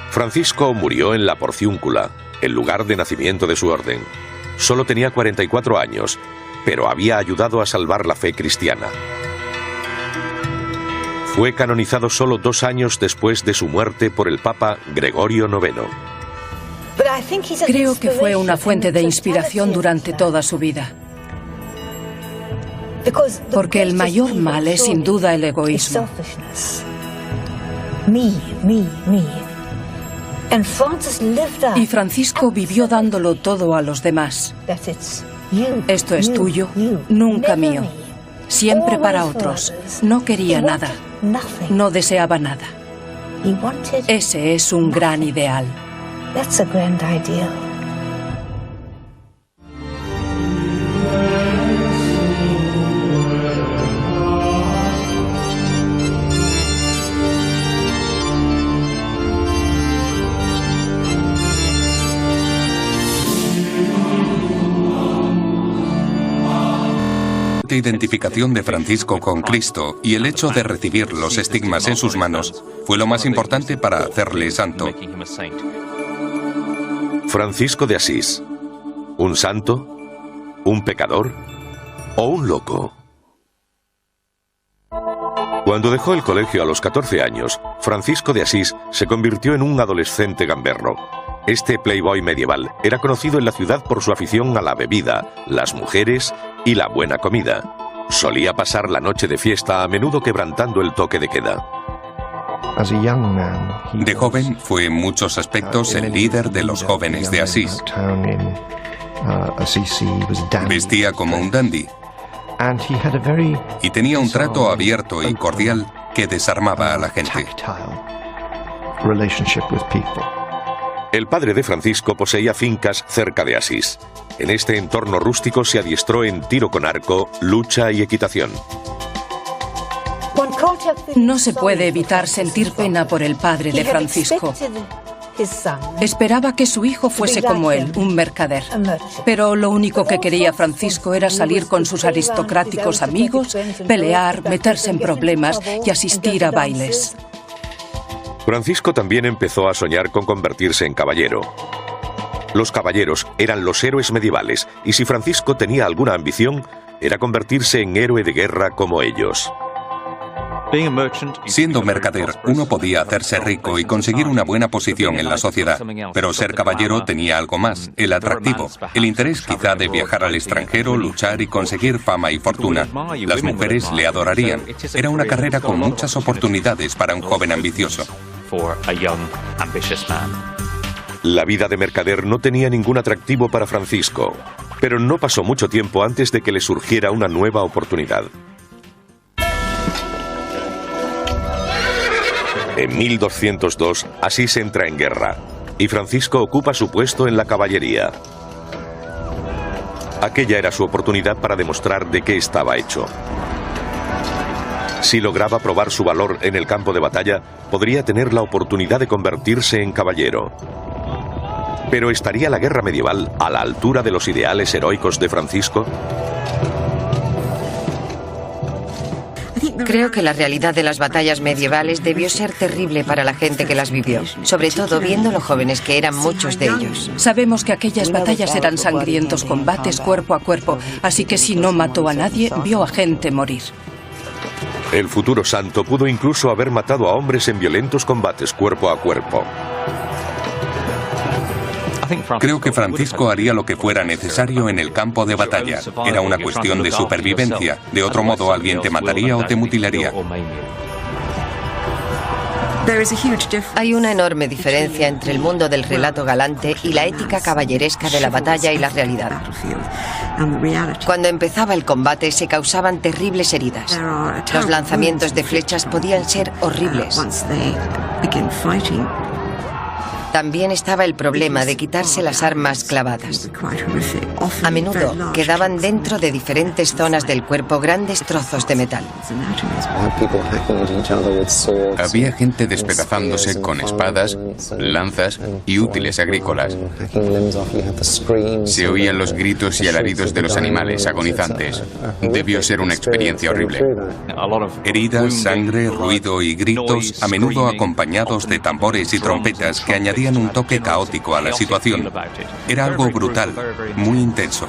Speaker 1: Francisco murió en la Porciúncula, el lugar de nacimiento de su orden. Solo tenía 44 años, pero había ayudado a salvar la fe cristiana. Fue canonizado solo 2 años después de su muerte por el Papa Gregorio IX.
Speaker 2: Creo que fue una fuente de inspiración durante toda su vida. Porque el mayor mal es sin duda el egoísmo. Y Francisco vivió dándolo todo a los demás. Esto es tuyo, nunca mío. Siempre para otros. No quería nada. No deseaba nada. Ese es un gran ideal.
Speaker 4: Identificación de Francisco con Cristo y el hecho de recibir los estigmas en sus manos fue lo más importante para hacerle santo.
Speaker 1: Francisco de Asís, ¿un santo? ¿Un pecador? ¿O un loco? Cuando dejó el colegio a los 14 años, Francisco de Asís se convirtió en un adolescente gamberro. Este playboy medieval era conocido en la ciudad por su afición a la bebida, las mujeres y la buena comida. Solía pasar la noche de fiesta, a menudo quebrantando el toque de queda.
Speaker 4: De joven fue en muchos aspectos el líder de los jóvenes de Asís. Vestía como un dandy y tenía un trato abierto y cordial que desarmaba a la gente.
Speaker 1: El padre de Francisco poseía fincas cerca de Asís. En este entorno rústico se adiestró en tiro con arco, lucha y equitación.
Speaker 2: No se puede evitar sentir pena por el padre de Francisco. Esperaba que su hijo fuese como él, un mercader. Pero lo único que quería Francisco era salir con sus aristocráticos amigos, pelear, meterse en problemas y asistir a bailes.
Speaker 1: Francisco también empezó a soñar con convertirse en caballero. Los caballeros eran los héroes medievales, y si Francisco tenía alguna ambición, era convertirse en héroe de guerra como ellos.
Speaker 4: Siendo mercader, uno podía hacerse rico y conseguir una buena posición en la sociedad, pero ser caballero tenía algo más, el atractivo, el interés quizá de viajar al extranjero, luchar y conseguir fama y fortuna. Las mujeres le adorarían. Era una carrera con muchas oportunidades para un joven ambicioso.
Speaker 1: La vida de mercader no tenía ningún atractivo para Francisco, pero no pasó mucho tiempo antes de que le surgiera una nueva oportunidad. En 1202, Asís entra en guerra, y Francisco ocupa su puesto en la caballería. Aquella era su oportunidad para demostrar de qué estaba hecho. Si lograba probar su valor en el campo de batalla, podría tener la oportunidad de convertirse en caballero. ¿Pero estaría la guerra medieval a la altura de los ideales heroicos de Francisco?
Speaker 3: Creo que la realidad de las batallas medievales debió ser terrible para la gente que las vivió, sobre todo viendo lo jóvenes que eran muchos de ellos.
Speaker 2: Sabemos que aquellas batallas eran sangrientos combates cuerpo a cuerpo, así que si no mató a nadie, vio a gente morir.
Speaker 1: El futuro santo pudo incluso haber matado a hombres en violentos combates cuerpo a cuerpo.
Speaker 4: Creo que Francisco haría lo que fuera necesario en el campo de batalla. Era una cuestión de supervivencia. De otro modo, alguien te mataría o te mutilaría.
Speaker 3: Hay una enorme diferencia entre el mundo del relato galante y la ética caballeresca de la batalla y la realidad. Cuando empezaba el combate se causaban terribles heridas. Los lanzamientos de flechas podían ser horribles. También estaba el problema de quitarse las armas clavadas. A menudo quedaban dentro de diferentes zonas del cuerpo grandes trozos de metal.
Speaker 5: Había gente despedazándose con espadas, lanzas y útiles agrícolas. Se oían los gritos y alaridos de los animales agonizantes. Debió ser una experiencia horrible.
Speaker 4: Heridas, sangre, ruido y gritos, a menudo acompañados de tambores y trompetas que añadían un toque caótico a la situación. Era algo brutal, muy intenso.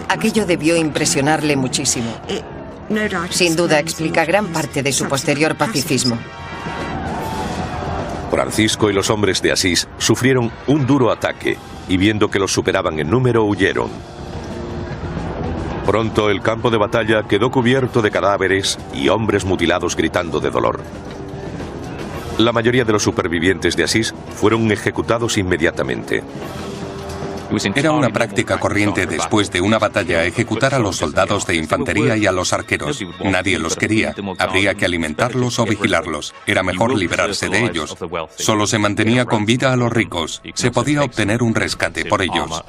Speaker 3: Aquello debió impresionarle muchísimo. Sin duda explica gran parte de su posterior pacifismo.
Speaker 1: Francisco y los hombres de Asís sufrieron un duro ataque y viendo que los superaban en número, huyeron. Pronto el campo de batalla quedó cubierto de cadáveres y hombres mutilados gritando de dolor. La mayoría de los supervivientes de Asís fueron ejecutados inmediatamente.
Speaker 4: Era una práctica corriente después de una batalla ejecutar a los soldados de infantería y a los arqueros. Nadie los quería. Habría que alimentarlos o vigilarlos. Era mejor librarse de ellos. Solo se mantenía con vida a los ricos. Se podía obtener un rescate por ellos.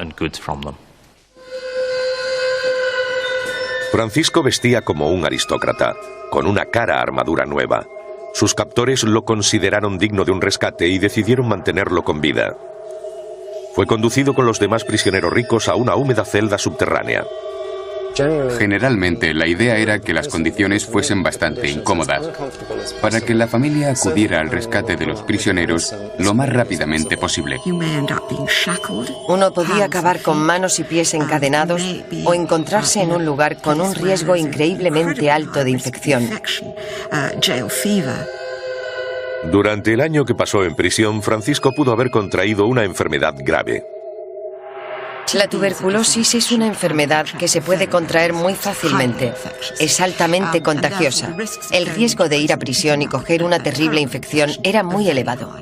Speaker 1: Francisco vestía como un aristócrata, con una cara armadura nueva. Sus captores lo consideraron digno de un rescate y decidieron mantenerlo con vida. Fue conducido con los demás prisioneros ricos a una húmeda celda subterránea.
Speaker 5: Generalmente, la idea era que las condiciones fuesen bastante incómodas, para que la familia acudiera al rescate de los prisioneros lo más rápidamente posible.
Speaker 3: Uno podía acabar con manos y pies encadenados o encontrarse en un lugar con un riesgo increíblemente alto de infección.
Speaker 1: Durante el año que pasó en prisión, Francisco pudo haber contraído una enfermedad grave.
Speaker 3: La tuberculosis es una enfermedad que se puede contraer muy fácilmente. Es altamente contagiosa. El riesgo de ir a prisión y coger una terrible infección era muy elevado.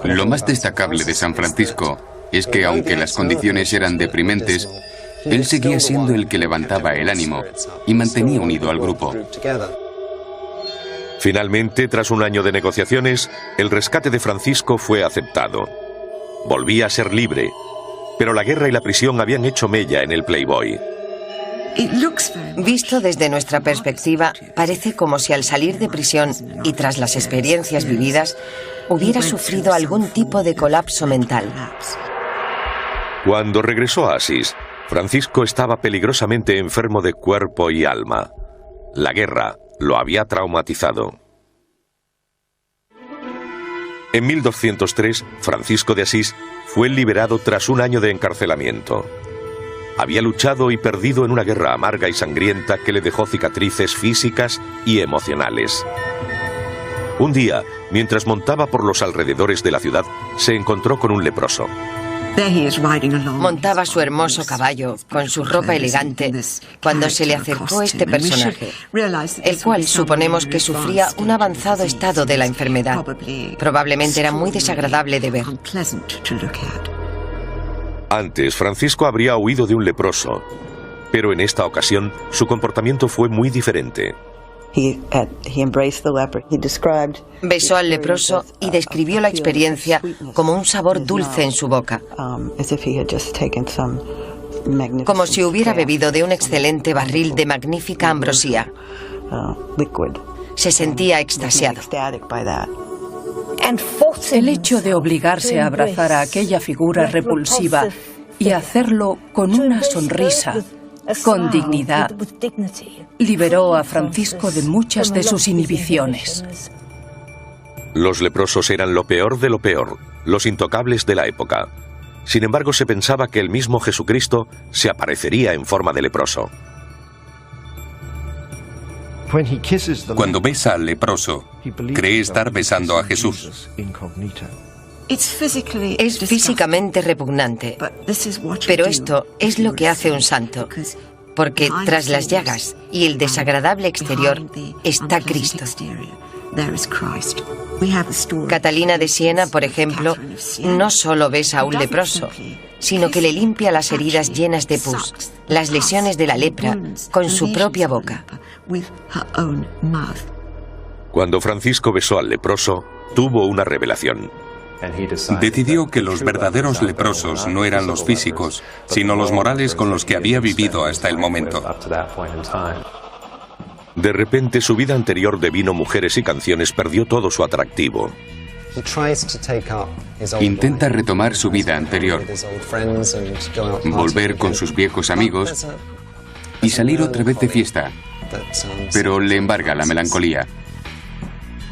Speaker 5: Lo más destacable de San Francisco es que, aunque las condiciones eran deprimentes, él seguía siendo el que levantaba el ánimo y mantenía unido al grupo.
Speaker 1: Finalmente, tras un año de negociaciones, el rescate de Francisco fue aceptado. Volvía a ser libre, pero la guerra y la prisión habían hecho mella en el Playboy.
Speaker 3: Visto desde nuestra perspectiva, parece como si al salir de prisión y tras las experiencias vividas, hubiera sufrido algún tipo de colapso mental.
Speaker 1: Cuando regresó a Asís, Francisco estaba peligrosamente enfermo de cuerpo y alma. La guerra lo había traumatizado. En 1203, Francisco de Asís fue liberado tras un año de encarcelamiento. Había luchado y perdido en una guerra amarga y sangrienta que le dejó cicatrices físicas y emocionales. Un día, mientras montaba por los alrededores de la ciudad, se encontró con un leproso.
Speaker 3: Montaba su hermoso caballo, con su ropa elegante, cuando se le acercó este personaje, el cual suponemos que sufría un avanzado estado de la enfermedad. Probablemente era muy desagradable de ver.
Speaker 1: Antes, Francisco habría huido de un leproso, pero en esta ocasión su comportamiento fue muy diferente.
Speaker 3: Besó al leproso y describió la experiencia como un sabor dulce en su boca, como si hubiera bebido de un excelente barril de magnífica ambrosía. Se sentía extasiado.
Speaker 2: El hecho de obligarse a abrazar a aquella figura repulsiva y hacerlo con una sonrisa, con dignidad, liberó a Francisco de muchas de sus inhibiciones.
Speaker 1: Los leprosos eran lo peor de lo peor, los intocables de la época. Sin embargo, se pensaba que el mismo Jesucristo se aparecería en forma de leproso.
Speaker 4: Cuando besa al leproso, cree estar besando a Jesús.
Speaker 3: Es físicamente repugnante, pero esto es lo que hace un santo, porque tras las llagas y el desagradable exterior está Cristo. Catalina de Siena, por ejemplo, no solo besa a un leproso, sino que le limpia las heridas llenas de pus, las lesiones de la lepra, con su propia boca.
Speaker 1: Cuando Francisco besó al leproso, tuvo una revelación.
Speaker 4: Decidió que los verdaderos leprosos no eran los físicos, sino los morales con los que había vivido hasta el momento.
Speaker 1: De repente, su vida anterior de vino, mujeres y canciones perdió todo su atractivo.
Speaker 5: Intenta retomar su vida anterior, volver con sus viejos amigos y salir otra vez de fiesta, pero le embarga la melancolía.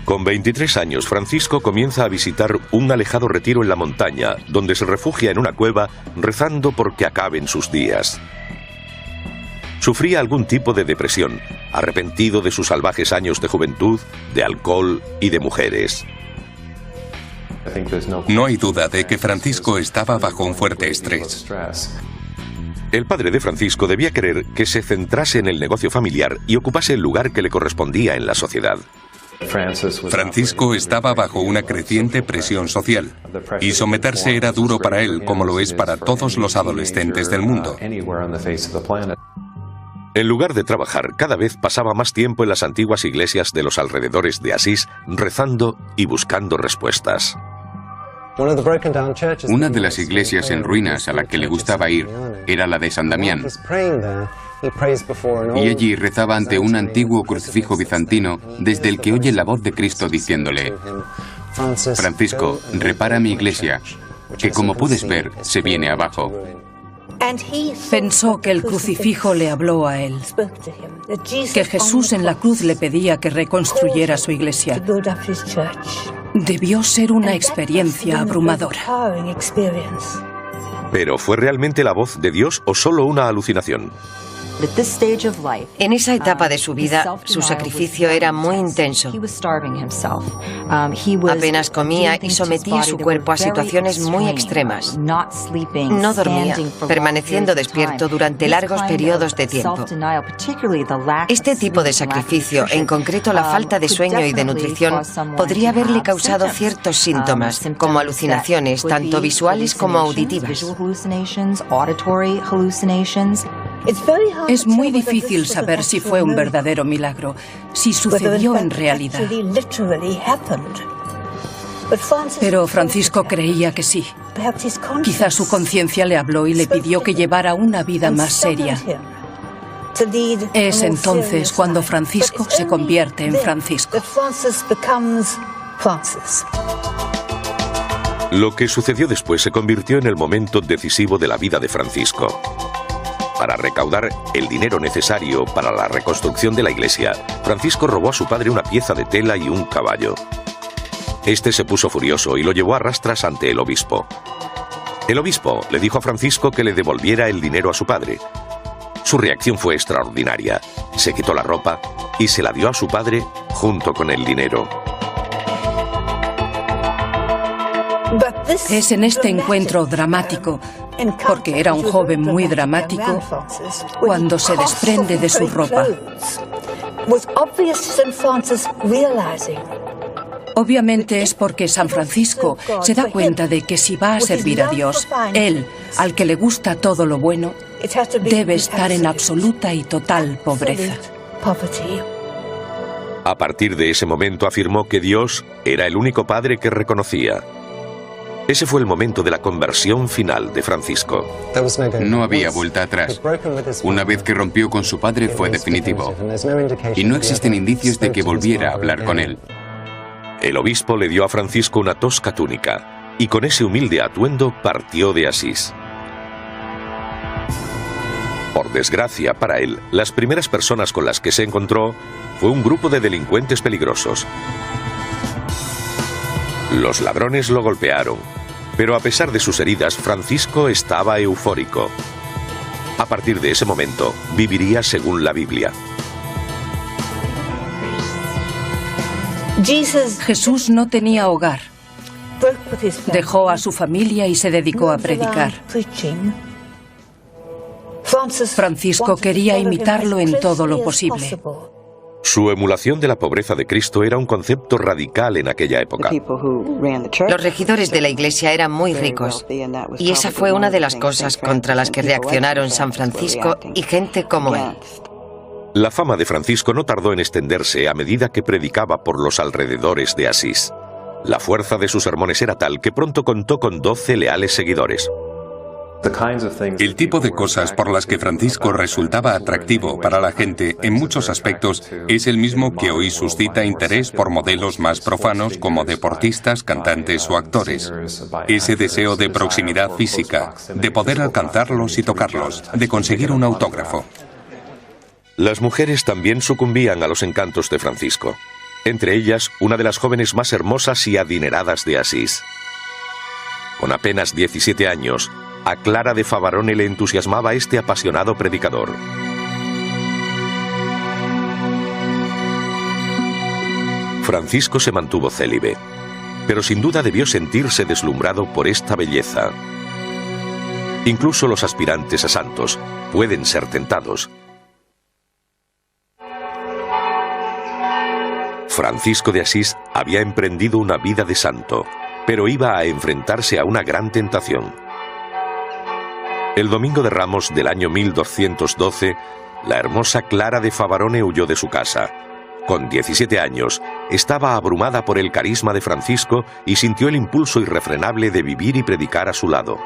Speaker 1: Con 23 años, Francisco comienza a visitar un alejado retiro en la montaña, donde se refugia en una cueva rezando porque acaben sus días. Sufría algún tipo de depresión, arrepentido de sus salvajes años de juventud, de alcohol y de mujeres.
Speaker 4: No hay duda de que Francisco estaba bajo un fuerte estrés.
Speaker 1: El padre de Francisco debía querer que se centrase en el negocio familiar y ocupase el lugar que le correspondía en la sociedad.
Speaker 4: Francisco estaba bajo una creciente presión social, y someterse era duro para él, como lo es para todos los adolescentes del mundo.
Speaker 1: En lugar de trabajar, cada vez pasaba más tiempo en las antiguas iglesias de los alrededores de Asís, rezando y buscando respuestas.
Speaker 5: Una de las iglesias en ruinas a la que le gustaba ir era la de San Damián. Y allí rezaba ante un antiguo crucifijo bizantino desde el que oye la voz de Cristo diciéndole: Francisco, repara mi iglesia, que como puedes ver, se viene abajo.
Speaker 2: Pensó que el crucifijo le habló a él, que Jesús en la cruz le pedía que reconstruyera su iglesia. Debió ser una experiencia abrumadora.
Speaker 1: ¿Pero fue realmente la voz de Dios o solo una alucinación?
Speaker 3: En esa etapa de su vida, su sacrificio era muy intenso. Apenas comía y sometía su cuerpo a situaciones muy extremas. No dormía, permaneciendo despierto durante largos periodos de tiempo. Este tipo de sacrificio, en concreto la falta de sueño y de nutrición, podría haberle causado ciertos síntomas, como alucinaciones, tanto visuales como auditivas.
Speaker 2: Es muy difícil saber si fue un verdadero milagro, si sucedió en realidad. Pero Francisco creía que sí. Quizá su conciencia le habló y le pidió que llevara una vida más seria. Es entonces cuando Francisco se convierte en Francisco.
Speaker 1: Lo que sucedió después se convirtió en el momento decisivo de la vida de Francisco. Para recaudar el dinero necesario para la reconstrucción de la iglesia, Francisco robó a su padre una pieza de tela y un caballo. Este se puso furioso y lo llevó a rastras ante el obispo. El obispo le dijo a Francisco que le devolviera el dinero a su padre. Su reacción fue extraordinaria. Se quitó la ropa y se la dio a su padre junto con el dinero.
Speaker 2: Es en este encuentro dramático, porque era un joven muy dramático, cuando se desprende de su ropa. Obviamente es porque San Francisco se da cuenta de que si va a servir a Dios, él, al que le gusta todo lo bueno, debe estar en absoluta y total pobreza.
Speaker 1: A partir de ese momento afirmó que Dios era el único padre que reconocía. Ese fue el momento de la conversión final de Francisco.
Speaker 5: No había vuelta atrás. Una vez que rompió con su padre fue definitivo. Y no existen indicios de que volviera a hablar con él.
Speaker 1: El obispo le dio a Francisco una tosca túnica y con ese humilde atuendo partió de Asís. Por desgracia para él, las primeras personas con las que se encontró fue un grupo de delincuentes peligrosos. Los ladrones lo golpearon, pero a pesar de sus heridas, Francisco estaba eufórico. A partir de ese momento, viviría según la Biblia.
Speaker 2: Jesús no tenía hogar. Dejó a su familia y se dedicó a predicar. Francisco quería imitarlo en todo lo posible.
Speaker 1: Su emulación de la pobreza de Cristo era un concepto radical en aquella época.
Speaker 3: Los regidores de la iglesia eran muy ricos, y esa fue una de las cosas contra las que reaccionaron San Francisco y gente como él.
Speaker 1: La fama de Francisco no tardó en extenderse a medida que predicaba por los alrededores de Asís. La fuerza de sus sermones era tal que pronto contó con 12 leales seguidores.
Speaker 4: El tipo de cosas por las que Francisco resultaba atractivo para la gente en muchos aspectos es el mismo que hoy suscita interés por modelos más profanos como deportistas, cantantes o actores. Ese deseo de proximidad física, de poder alcanzarlos y tocarlos, de conseguir un autógrafo.
Speaker 1: Las mujeres también sucumbían a los encantos de Francisco. Entre ellas, una de las jóvenes más hermosas y adineradas de Asís. Con apenas 17 años, a Clara de Favarone le entusiasmaba este apasionado predicador. Francisco se mantuvo célibe, pero sin duda debió sentirse deslumbrado por esta belleza. Incluso los aspirantes a santos pueden ser tentados. Francisco de Asís había emprendido una vida de santo, pero iba a enfrentarse a una gran tentación. El domingo de Ramos del año 1212, la hermosa Clara de Favarone huyó de su casa. Con 17 años, estaba abrumada por el carisma de Francisco y sintió el impulso irrefrenable de vivir y predicar a su lado.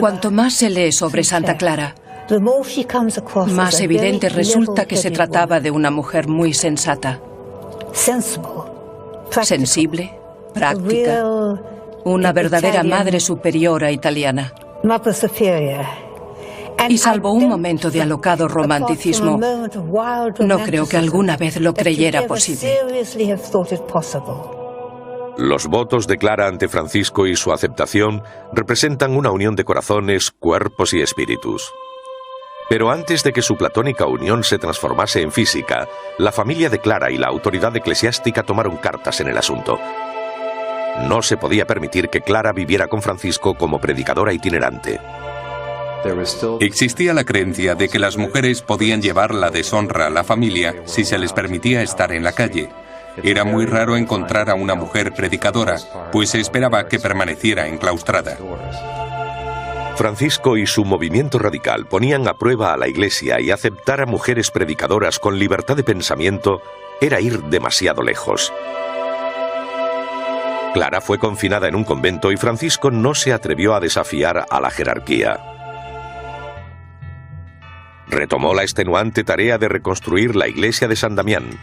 Speaker 2: Cuanto más se lee sobre Santa Clara, más evidente resulta que se trataba de una mujer muy sensata, sensible, práctica, una verdadera madre superiora italiana. Y salvo un momento de alocado romanticismo, no creo que alguna vez lo creyera posible.
Speaker 1: Los votos de Clara ante Francisco y su aceptación representan una unión de corazones, cuerpos y espíritus. Pero antes de que su platónica unión se transformase en física, la familia de Clara y la autoridad eclesiástica tomaron cartas en el asunto. No se podía permitir que Clara viviera con Francisco como predicadora itinerante.
Speaker 4: Existía la creencia de que las mujeres podían llevar la deshonra a la familia si se les permitía estar en la calle. Era muy raro encontrar a una mujer predicadora, pues se esperaba que permaneciera enclaustrada.
Speaker 1: Francisco y su movimiento radical ponían a prueba a la Iglesia, y aceptar a mujeres predicadoras con libertad de pensamiento era ir demasiado lejos. Clara fue confinada en un convento y Francisco no se atrevió a desafiar a la jerarquía. Retomó la extenuante tarea de reconstruir la iglesia de San Damián.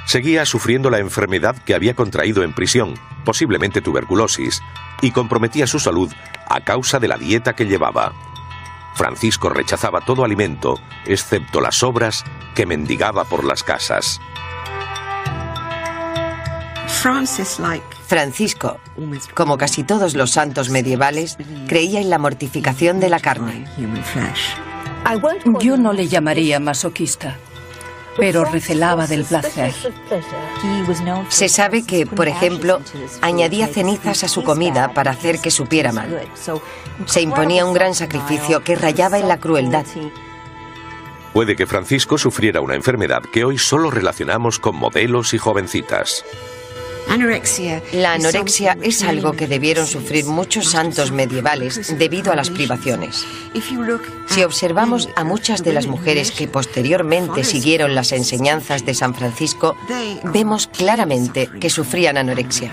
Speaker 1: Seguía sufriendo la enfermedad que había contraído en prisión, posiblemente tuberculosis, y comprometía su salud a causa de la dieta que llevaba. Francisco rechazaba todo alimento, excepto las sobras que mendigaba por las casas.
Speaker 3: Francisco, como casi todos los santos medievales, creía en la mortificación de la carne.
Speaker 2: Yo no le llamaría masoquista, pero recelaba del placer.
Speaker 3: Se sabe que, por ejemplo, añadía cenizas a su comida para hacer que supiera mal. Se imponía un gran sacrificio que rayaba en la crueldad.
Speaker 1: Puede que Francisco sufriera una enfermedad que hoy solo relacionamos con modelos y jovencitas.
Speaker 3: La anorexia es algo que debieron sufrir muchos santos medievales debido a las privaciones. Si observamos a muchas de las mujeres que posteriormente siguieron las enseñanzas de San Francisco, vemos claramente que sufrían anorexia.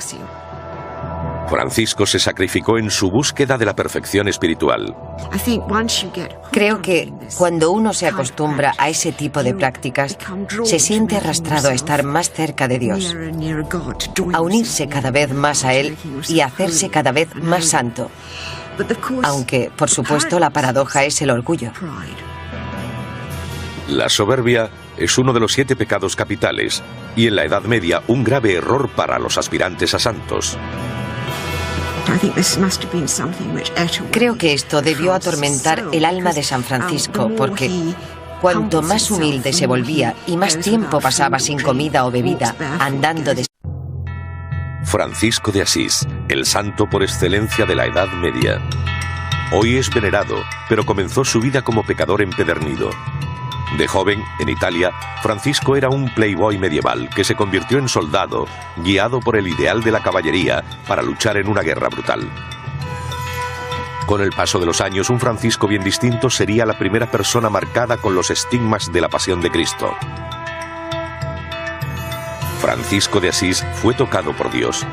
Speaker 1: Francisco se sacrificó en su búsqueda de la perfección espiritual.
Speaker 3: Creo que cuando uno se acostumbra a ese tipo de prácticas, se siente arrastrado a estar más cerca de Dios, a unirse cada vez más a Él y a hacerse cada vez más santo. Aunque, por supuesto, la paradoja es el orgullo.
Speaker 1: La soberbia es uno de los 7 pecados capitales y en la Edad Media un grave error para los aspirantes a santos.
Speaker 3: Creo que esto debió atormentar el alma de San Francisco, porque cuanto más humilde se volvía y más tiempo pasaba sin comida o bebida, andando de...
Speaker 1: Francisco de Asís, el santo por excelencia de la Edad Media. Hoy es venerado, pero comenzó su vida como pecador empedernido. De joven, en Italia, Francisco era un playboy medieval que se convirtió en soldado, guiado por el ideal de la caballería para luchar en una guerra brutal. Con el paso de los años, un Francisco bien distinto sería la primera persona marcada con los estigmas de la pasión de Cristo. Francisco de Asís fue tocado por Dios.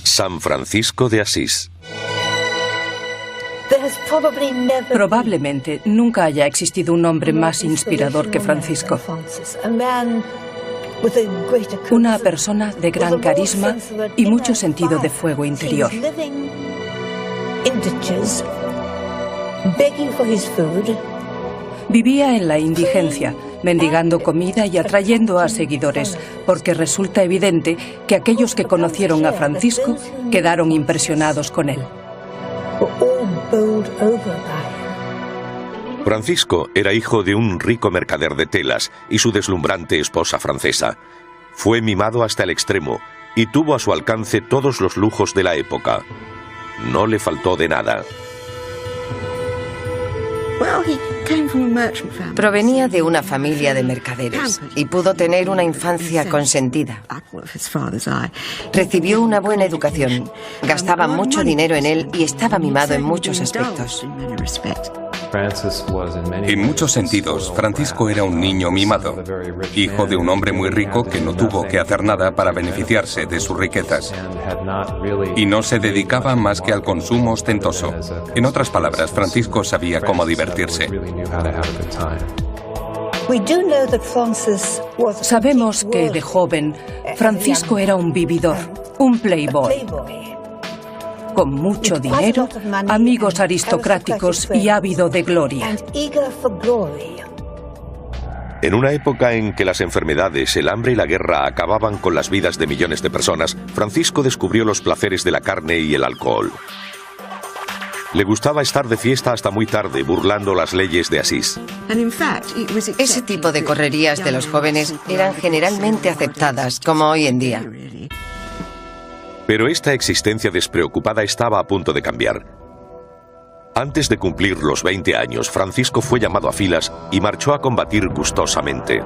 Speaker 1: San Francisco de Asís.
Speaker 2: Probablemente nunca haya existido un hombre más inspirador que Francisco. Una persona de gran carisma y mucho sentido de fuego interior. Vivía en la indigencia, mendigando comida y atrayendo a seguidores, porque resulta evidente que aquellos que conocieron a Francisco quedaron impresionados con él.
Speaker 1: Francisco era hijo de un rico mercader de telas y su deslumbrante esposa francesa. Fue mimado hasta el extremo y tuvo a su alcance todos los lujos de la época. No le faltó de nada.
Speaker 3: Provenía de una familia de mercaderes y pudo tener una infancia consentida. Recibió una buena educación, gastaba mucho dinero en él y estaba mimado en muchos aspectos.
Speaker 4: En muchos sentidos, Francisco era un niño mimado, hijo de un hombre muy rico que no tuvo que hacer nada para beneficiarse de sus riquezas. Y no se dedicaba más que al consumo ostentoso. En otras palabras, Francisco sabía cómo divertirse.
Speaker 2: Sabemos que de joven, Francisco era un vividor, un playboy. con mucho dinero, amigos aristocráticos y ávido de gloria.
Speaker 1: En una época en que las enfermedades, el hambre y la guerra acababan con las vidas de millones de personas, Francisco descubrió los placeres de la carne y el alcohol. Le gustaba estar de fiesta hasta muy tarde, burlando las leyes de Asís.
Speaker 3: Ese tipo de correrías de los jóvenes eran generalmente aceptadas, como hoy en día.
Speaker 1: Pero esta existencia despreocupada estaba a punto de cambiar. Antes de cumplir los 20 años, Francisco fue llamado a filas y marchó a combatir gustosamente.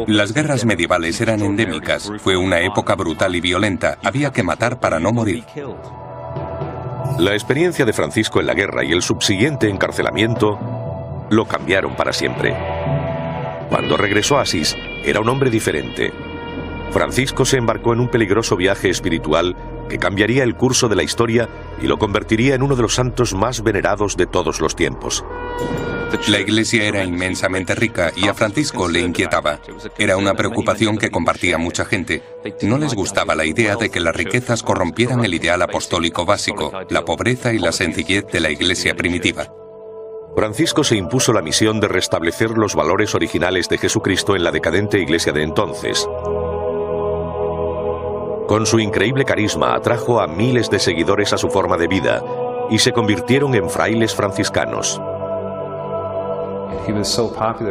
Speaker 4: Las guerras medievales eran endémicas. Fue una época brutal y violenta. Había que matar para no morir.
Speaker 1: La experiencia de Francisco en la guerra y el subsiguiente encarcelamiento lo cambiaron para siempre. Cuando regresó a Asís, era un hombre diferente. Francisco se embarcó en un peligroso viaje espiritual que cambiaría el curso de la historia y lo convertiría en uno de los santos más venerados de todos los tiempos.
Speaker 4: La iglesia era inmensamente rica y a Francisco le inquietaba. Era una preocupación que compartía mucha gente. No les gustaba la idea de que las riquezas corrompieran el ideal apostólico básico, la pobreza y la sencillez de la iglesia primitiva.
Speaker 1: Francisco se impuso la misión de restablecer los valores originales de Jesucristo en la decadente iglesia de entonces. Con su increíble carisma atrajo a miles de seguidores a su forma de vida y se convirtieron en frailes franciscanos.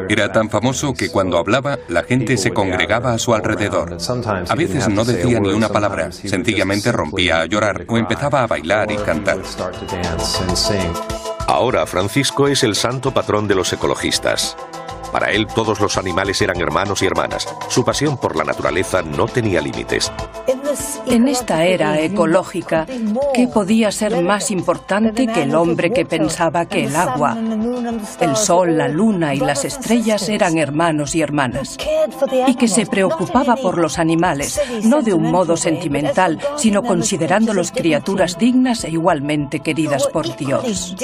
Speaker 4: Era tan famoso que cuando hablaba, la gente se congregaba a su alrededor. A veces no decía ni una palabra, sencillamente rompía a llorar o empezaba a bailar y cantar.
Speaker 1: Ahora Francisco es el santo patrón de los ecologistas. Para él todos los animales eran hermanos y hermanas. Su pasión por la naturaleza no tenía límites.
Speaker 2: En esta era ecológica, ¿qué podía ser más importante que el hombre que pensaba que el agua, el sol, la luna y las estrellas eran hermanos y hermanas? Y que se preocupaba por los animales, no de un modo sentimental, sino considerándolos criaturas dignas e igualmente queridas por Dios.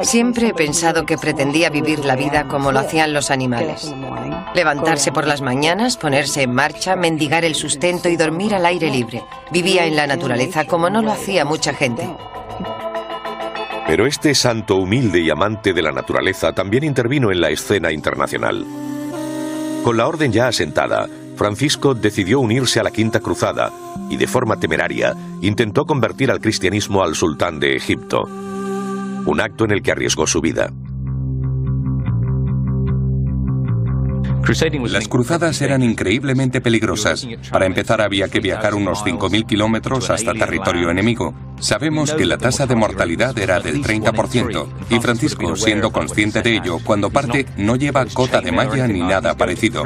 Speaker 3: Siempre he pensado que pretendía vivir la vida como lo hacían los animales. Levantarse por las mañanas, ponerse en marcha, mendigar el sustento y dormir al aire libre. Vivía en la naturaleza como no lo hacía mucha gente.
Speaker 1: Pero este santo humilde y amante de la naturaleza también intervino en la escena internacional. Con la orden ya asentada, Francisco decidió unirse a la Quinta Cruzada y de forma temeraria intentó convertir al cristianismo al sultán de Egipto. Un acto en el que arriesgó su vida.
Speaker 4: Las cruzadas eran increíblemente peligrosas. Para empezar había que viajar unos 5.000 kilómetros hasta territorio enemigo. Sabemos que la tasa de mortalidad era del 30% y Francisco, siendo consciente de ello, cuando parte no lleva cota de malla ni nada parecido.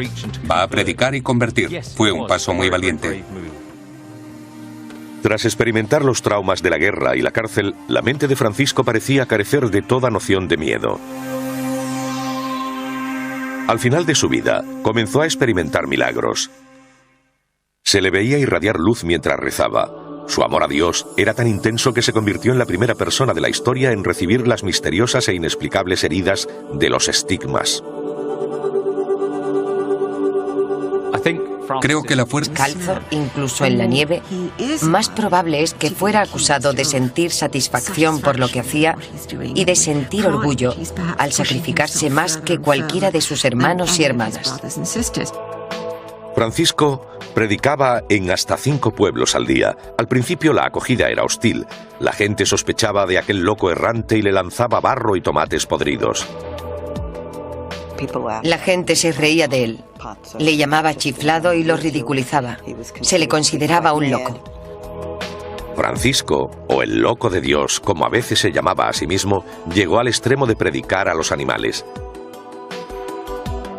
Speaker 4: Va a predicar y convertir. Fue un paso muy valiente.
Speaker 1: Tras experimentar los traumas de la guerra y la cárcel, la mente de Francisco parecía carecer de toda noción de miedo. Al final de su vida, comenzó a experimentar milagros. Se le veía irradiar luz mientras rezaba. Su amor a Dios era tan intenso que se convirtió en la primera persona de la historia en recibir las misteriosas e inexplicables heridas de los estigmas.
Speaker 4: Creo que la fuerza...
Speaker 3: Descalzo, incluso en la nieve, más probable es que fuera acusado de sentir satisfacción por lo que hacía y de sentir orgullo al sacrificarse más que cualquiera de sus hermanos y hermanas.
Speaker 1: Francisco predicaba en hasta 5 pueblos al día. Al principio la acogida era hostil. La gente sospechaba de aquel loco errante y le lanzaba barro y tomates podridos.
Speaker 3: La gente se reía de él, le llamaba chiflado y lo ridiculizaba. Se le consideraba un loco.
Speaker 1: Francisco, o el loco de Dios, como a veces se llamaba a sí mismo, llegó al extremo de predicar a los animales.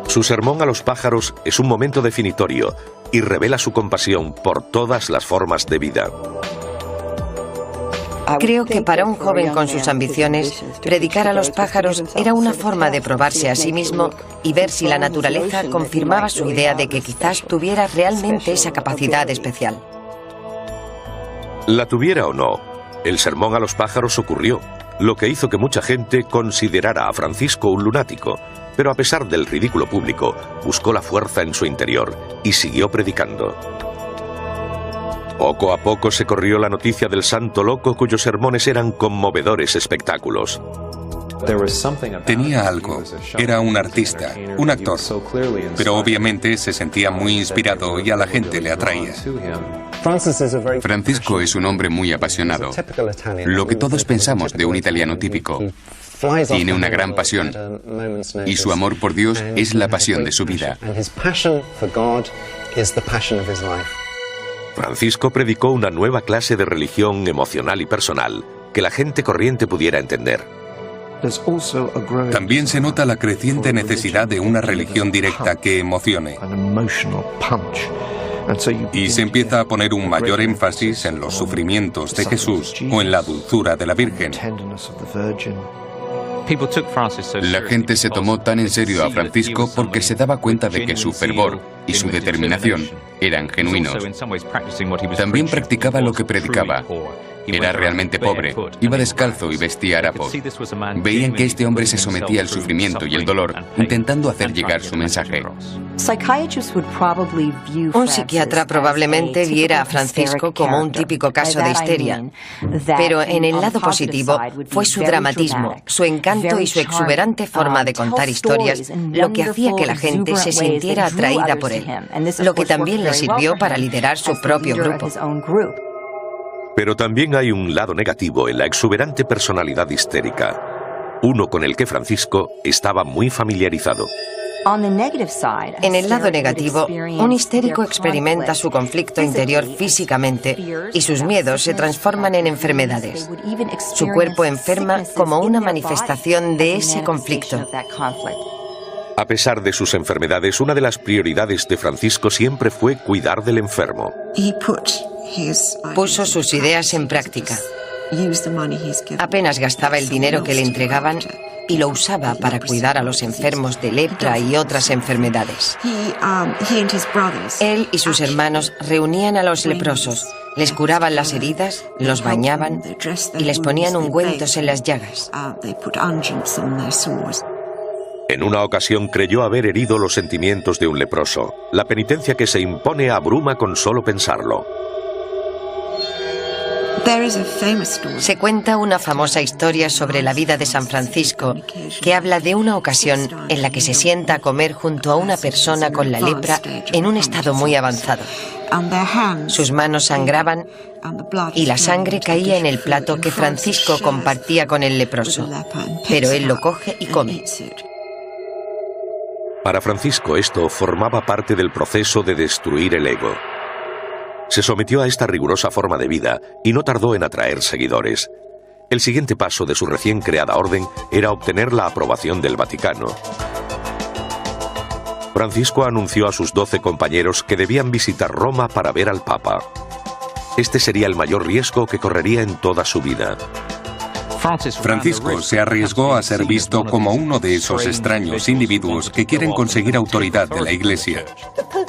Speaker 1: Su sermón a los pájaros es un momento definitorio y revela su compasión por todas las formas de vida.
Speaker 3: Creo que para un joven con sus ambiciones, predicar a los pájaros era una forma de probarse a sí mismo y ver si la naturaleza confirmaba su idea de que quizás tuviera realmente esa capacidad especial.
Speaker 1: La tuviera o no, el sermón a los pájaros ocurrió, lo que hizo que mucha gente considerara a Francisco un lunático, pero a pesar del ridículo público, buscó la fuerza en su interior y siguió predicando. Poco a poco se corrió la noticia del santo loco cuyos sermones eran conmovedores espectáculos.
Speaker 4: Tenía algo. Era un artista, un actor. Pero obviamente se sentía muy inspirado y a la gente le atraía.
Speaker 5: Francisco es un hombre muy apasionado. Lo que todos pensamos de un italiano típico. Tiene una gran pasión. Y su amor por Dios es la pasión de su vida.
Speaker 1: Francisco predicó una nueva clase de religión emocional y personal que la gente corriente pudiera entender.
Speaker 4: También se nota la creciente necesidad de una religión directa que emocione. Y se empieza a poner un mayor énfasis en los sufrimientos de Jesús o en la dulzura de la Virgen.
Speaker 5: La gente se tomó tan en serio a Francisco porque se daba cuenta de que su fervor y su determinación eran genuinos. También practicaba lo que predicaba. Era realmente pobre, iba descalzo y vestía harapos. Veían que este hombre se sometía al sufrimiento y el dolor, intentando hacer llegar su mensaje.
Speaker 3: Un psiquiatra probablemente viera a Francisco como un típico caso de histeria, pero en el lado positivo fue su dramatismo, su encanto y su exuberante forma de contar historias lo que hacía que la gente se sintiera atraída por él, lo que también le sirvió para liderar su propio grupo.
Speaker 1: Pero también hay un lado negativo en la exuberante personalidad histérica, uno con el que Francisco estaba muy familiarizado.
Speaker 3: En el lado negativo, un histérico experimenta su conflicto interior físicamente y sus miedos se transforman en enfermedades. Su cuerpo enferma como una manifestación de ese conflicto.
Speaker 1: A pesar de sus enfermedades, una de las prioridades de Francisco siempre fue cuidar del enfermo.
Speaker 3: Puso sus ideas en práctica. Apenas gastaba el dinero que le entregaban y lo usaba para cuidar a los enfermos de lepra y otras enfermedades. Él y sus hermanos reunían a los leprosos, les curaban las heridas, los bañaban y les ponían ungüentos en las llagas.
Speaker 1: En una ocasión creyó haber herido los sentimientos de un leproso. La penitencia que se impone abruma con solo pensarlo.
Speaker 3: Se cuenta una famosa historia sobre la vida de San Francisco que habla de una ocasión en la que se sienta a comer junto a una persona con la lepra en un estado muy avanzado. Sus manos sangraban y la sangre caía en el plato que Francisco compartía con el leproso, pero él lo coge y come.
Speaker 1: Para Francisco esto formaba parte del proceso de destruir el ego. Se sometió a esta rigurosa forma de vida y no tardó en atraer seguidores. El siguiente paso de su recién creada orden era obtener la aprobación del Vaticano. Francisco anunció a sus 12 compañeros que debían visitar Roma para ver al Papa. Este sería el mayor riesgo que correría en toda su vida.
Speaker 4: Francisco se arriesgó a ser visto como uno de esos extraños individuos que quieren conseguir autoridad de la Iglesia.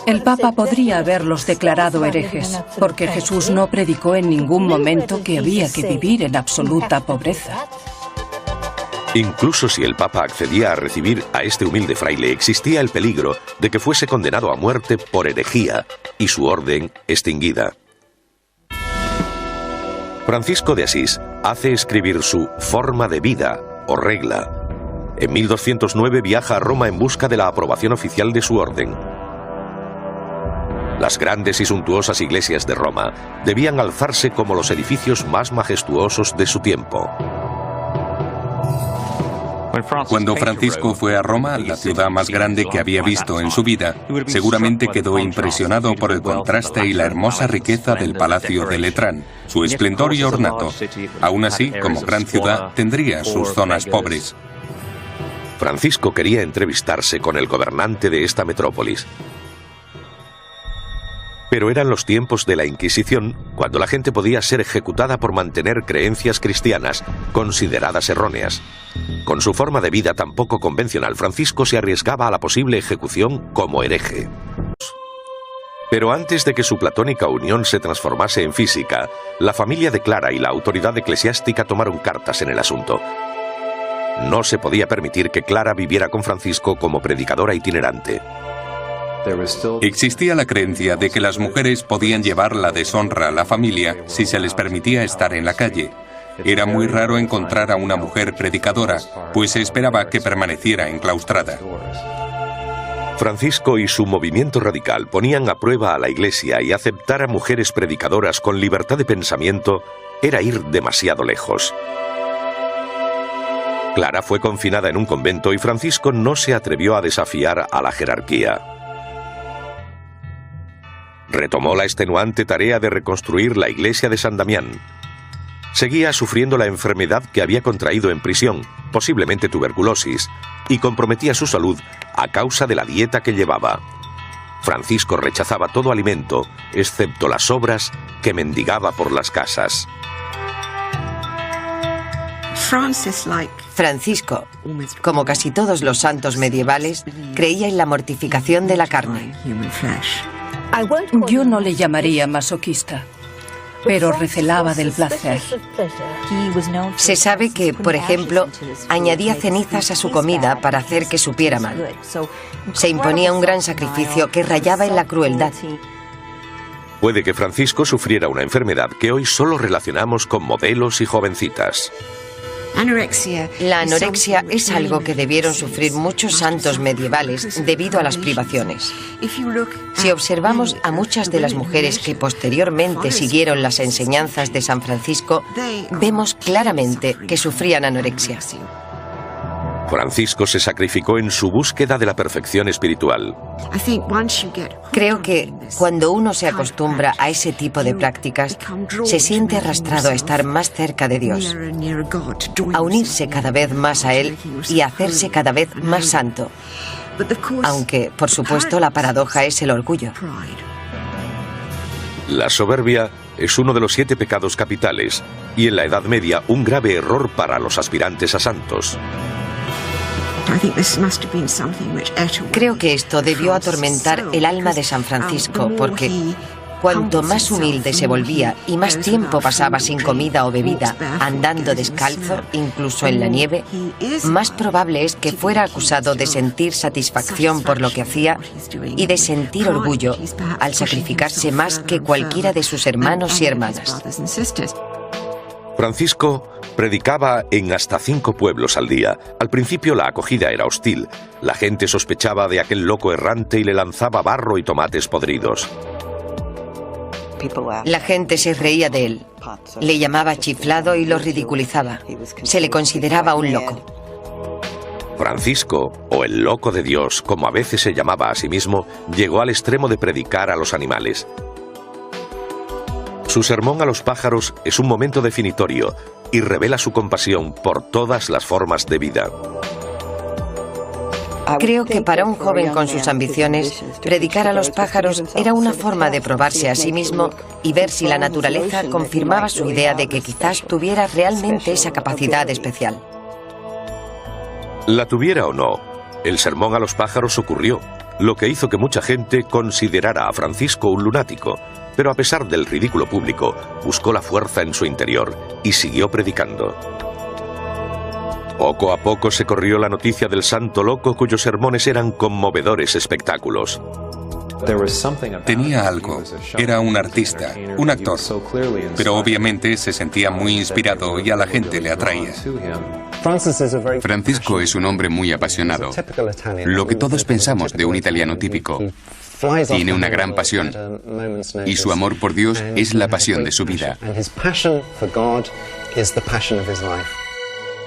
Speaker 2: El Papa podría haberlos declarado herejes, porque Jesús no predicó en ningún momento que había que vivir en absoluta pobreza.
Speaker 1: Incluso si el Papa accedía a recibir a este humilde fraile, existía el peligro de que fuese condenado a muerte por herejía y su orden extinguida. Francisco de Asís hace escribir su forma de vida o regla. En 1209 viaja a Roma en busca de la aprobación oficial de su orden. Las grandes y suntuosas iglesias de Roma debían alzarse como los edificios más majestuosos de su tiempo.
Speaker 4: Cuando Francisco fue a Roma, la ciudad más grande que había visto en su vida, seguramente quedó impresionado por el contraste y la hermosa riqueza del Palacio de Letrán, su esplendor y ornato. Aún así, como gran ciudad, tendría sus zonas pobres.
Speaker 1: Francisco quería entrevistarse con el gobernante de esta metrópolis. Pero eran los tiempos de la Inquisición, cuando la gente podía ser ejecutada por mantener creencias cristianas, consideradas erróneas. Con su forma de vida tan poco convencional, Francisco se arriesgaba a la posible ejecución como hereje. Pero antes de que su platónica unión se transformase en física, la familia de Clara y la autoridad eclesiástica tomaron cartas en el asunto. No se podía permitir que Clara viviera con Francisco como predicadora itinerante.
Speaker 4: Existía la creencia de que las mujeres podían llevar la deshonra a la familia si se les permitía estar en la calle. Era muy raro encontrar a una mujer predicadora, pues se esperaba que permaneciera enclaustrada.
Speaker 1: Francisco y su movimiento radical ponían a prueba a la Iglesia, y aceptar a mujeres predicadoras con libertad de pensamiento era ir demasiado lejos. Clara fue confinada en un convento y Francisco no se atrevió a desafiar a la jerarquía. Retomó la extenuante tarea de reconstruir la iglesia de San Damián. Seguía sufriendo la enfermedad que había contraído en prisión, posiblemente tuberculosis, y comprometía su salud a causa de la dieta que llevaba. Francisco rechazaba todo alimento, excepto las sobras que mendigaba por las casas.
Speaker 3: Francisco, como casi todos los santos medievales, creía en la mortificación de la carne.
Speaker 2: Yo no le llamaría masoquista, pero recelaba del placer.
Speaker 3: Se sabe que, por ejemplo, añadía cenizas a su comida para hacer que supiera mal. Se imponía un gran sacrificio que rayaba en la crueldad.
Speaker 1: Puede que Francisco sufriera una enfermedad que hoy solo relacionamos con modelos y jovencitas.
Speaker 3: La anorexia es algo que debieron sufrir muchos santos medievales debido a las privaciones. Si observamos a muchas de las mujeres que posteriormente siguieron las enseñanzas de San Francisco, vemos claramente que sufrían anorexia.
Speaker 1: Francisco se sacrificó en su búsqueda de la perfección espiritual.
Speaker 3: Creo que cuando uno se acostumbra a ese tipo de prácticas, se siente arrastrado a estar más cerca de Dios, a unirse cada vez más a Él y a hacerse cada vez más santo. Aunque, por supuesto, la paradoja es el orgullo.
Speaker 1: La soberbia es uno de los 7 pecados capitales y en la Edad Media un grave error para los aspirantes a santos.
Speaker 3: Creo que esto debió atormentar el alma de San Francisco, porque cuanto más humilde se volvía y más tiempo pasaba sin comida o bebida, andando descalzo, incluso en la nieve, más probable es que fuera acusado de sentir satisfacción por lo que hacía y de sentir orgullo al sacrificarse más que cualquiera de sus hermanos y hermanas.
Speaker 1: Francisco predicaba en hasta 5 pueblos al día. Al principio la acogida era hostil. La gente sospechaba de aquel loco errante y le lanzaba barro y tomates podridos.
Speaker 3: La gente se reía de él, le llamaba chiflado y lo ridiculizaba. Se le consideraba un loco.
Speaker 1: Francisco, o el loco de Dios, como a veces se llamaba a sí mismo, llegó al extremo de predicar a los animales. Su sermón a los pájaros es un momento definitorio y revela su compasión por todas las formas de vida.
Speaker 3: Creo que para un joven con sus ambiciones, predicar a los pájaros era una forma de probarse a sí mismo y ver si la naturaleza confirmaba su idea de que quizás tuviera realmente esa capacidad especial.
Speaker 1: La tuviera o no, el sermón a los pájaros ocurrió, lo que hizo que mucha gente considerara a Francisco un lunático, pero a pesar del ridículo público, buscó la fuerza en su interior y siguió predicando. Poco a poco se corrió la noticia del santo loco cuyos sermones eran conmovedores espectáculos.
Speaker 4: Tenía algo, era un artista, un actor, pero obviamente se sentía muy inspirado y a la gente le atraía.
Speaker 5: Francisco es un hombre muy apasionado, lo que todos pensamos de un italiano típico. Tiene una gran pasión y su amor por Dios es la pasión de su vida.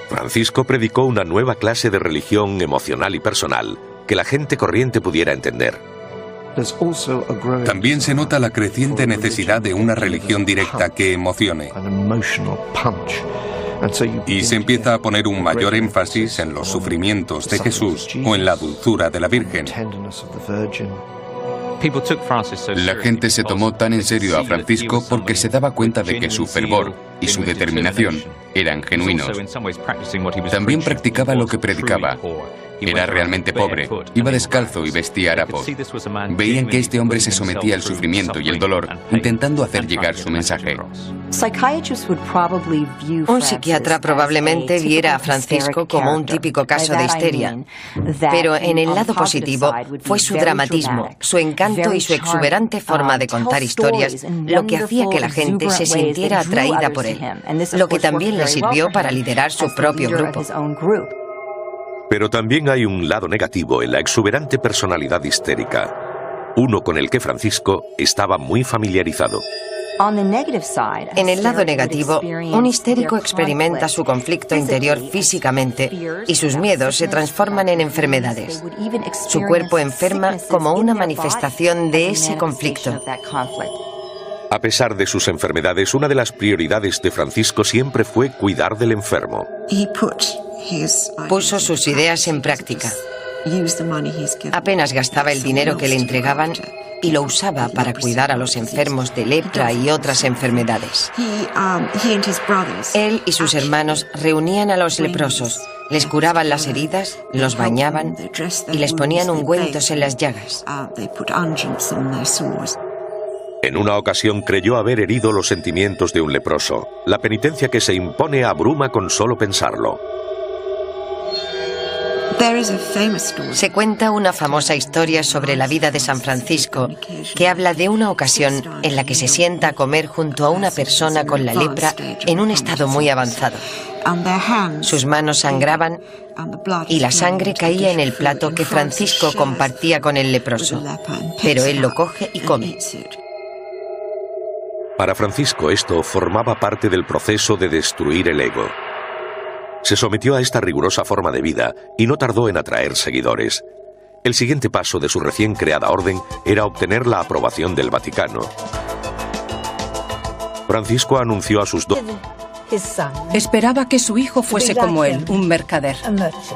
Speaker 1: Francisco predicó una nueva clase de religión emocional y personal que la gente corriente pudiera entender.
Speaker 4: También se nota la creciente necesidad de una religión directa que emocione. Y se empieza a poner un mayor énfasis en los sufrimientos de Jesús o en la dulzura de la Virgen.
Speaker 5: La gente se tomó tan en serio a Francisco porque se daba cuenta de que su fervor y su determinación eran genuinos. También practicaba lo que predicaba, Era realmente pobre, iba descalzo y vestía harapos. Veían que este hombre se sometía al sufrimiento y el dolor, intentando hacer llegar su mensaje.
Speaker 3: Un psiquiatra probablemente viera a Francisco como un típico caso de histeria, pero en el lado positivo fue su dramatismo, su encanto y su exuberante forma de contar historias lo que hacía que la gente se sintiera atraída por él, lo que también le sirvió para liderar su propio grupo.
Speaker 1: Pero también hay un lado negativo en la exuberante personalidad histérica, uno con el que Francisco estaba muy familiarizado.
Speaker 3: En el lado negativo, un histérico experimenta su conflicto interior físicamente y sus miedos se transforman en enfermedades. Su cuerpo enferma como una manifestación de ese conflicto.
Speaker 1: A pesar de sus enfermedades, una de las prioridades de Francisco siempre fue cuidar del enfermo.
Speaker 3: Puso sus ideas en práctica. Apenas gastaba el dinero que le entregaban y lo usaba para cuidar a los enfermos de lepra y otras enfermedades. Él y sus hermanos reunían a los leprosos, les curaban las heridas, los bañaban y les ponían ungüentos en las llagas.
Speaker 1: En una ocasión creyó haber herido los sentimientos de un leproso. La penitencia que se impone abruma con solo pensarlo.
Speaker 3: Se cuenta una famosa historia sobre la vida de San Francisco que habla de una ocasión en la que se sienta a comer junto a una persona con la lepra en un estado muy avanzado. Sus manos sangraban y la sangre caía en el plato que Francisco compartía con el leproso, pero él lo coge y come.
Speaker 1: Para Francisco esto formaba parte del proceso de destruir el ego. Se sometió a esta rigurosa forma de vida y no tardó en atraer seguidores. El siguiente paso de su recién creada orden era obtener la aprobación del Vaticano. Francisco anunció a sus dos...
Speaker 2: Esperaba que su hijo fuese como él, un mercader.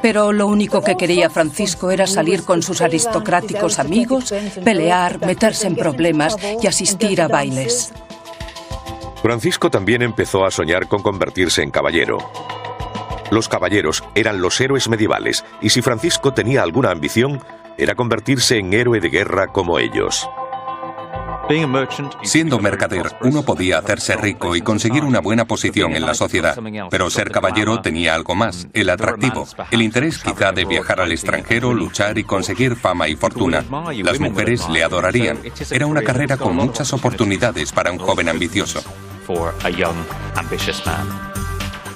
Speaker 2: Pero lo único que quería Francisco era salir con sus aristocráticos amigos, pelear, meterse en problemas y asistir a bailes.
Speaker 1: Francisco también empezó a soñar con convertirse en caballero. Los caballeros eran los héroes medievales, y si Francisco tenía alguna ambición, era convertirse en héroe de guerra como ellos.
Speaker 4: Siendo mercader, uno podía hacerse rico y conseguir una buena posición en la sociedad, pero ser caballero tenía algo más, el atractivo, el interés quizá de viajar al extranjero, luchar y conseguir fama y fortuna. Las mujeres le adorarían. Era una carrera con muchas oportunidades para un joven ambicioso.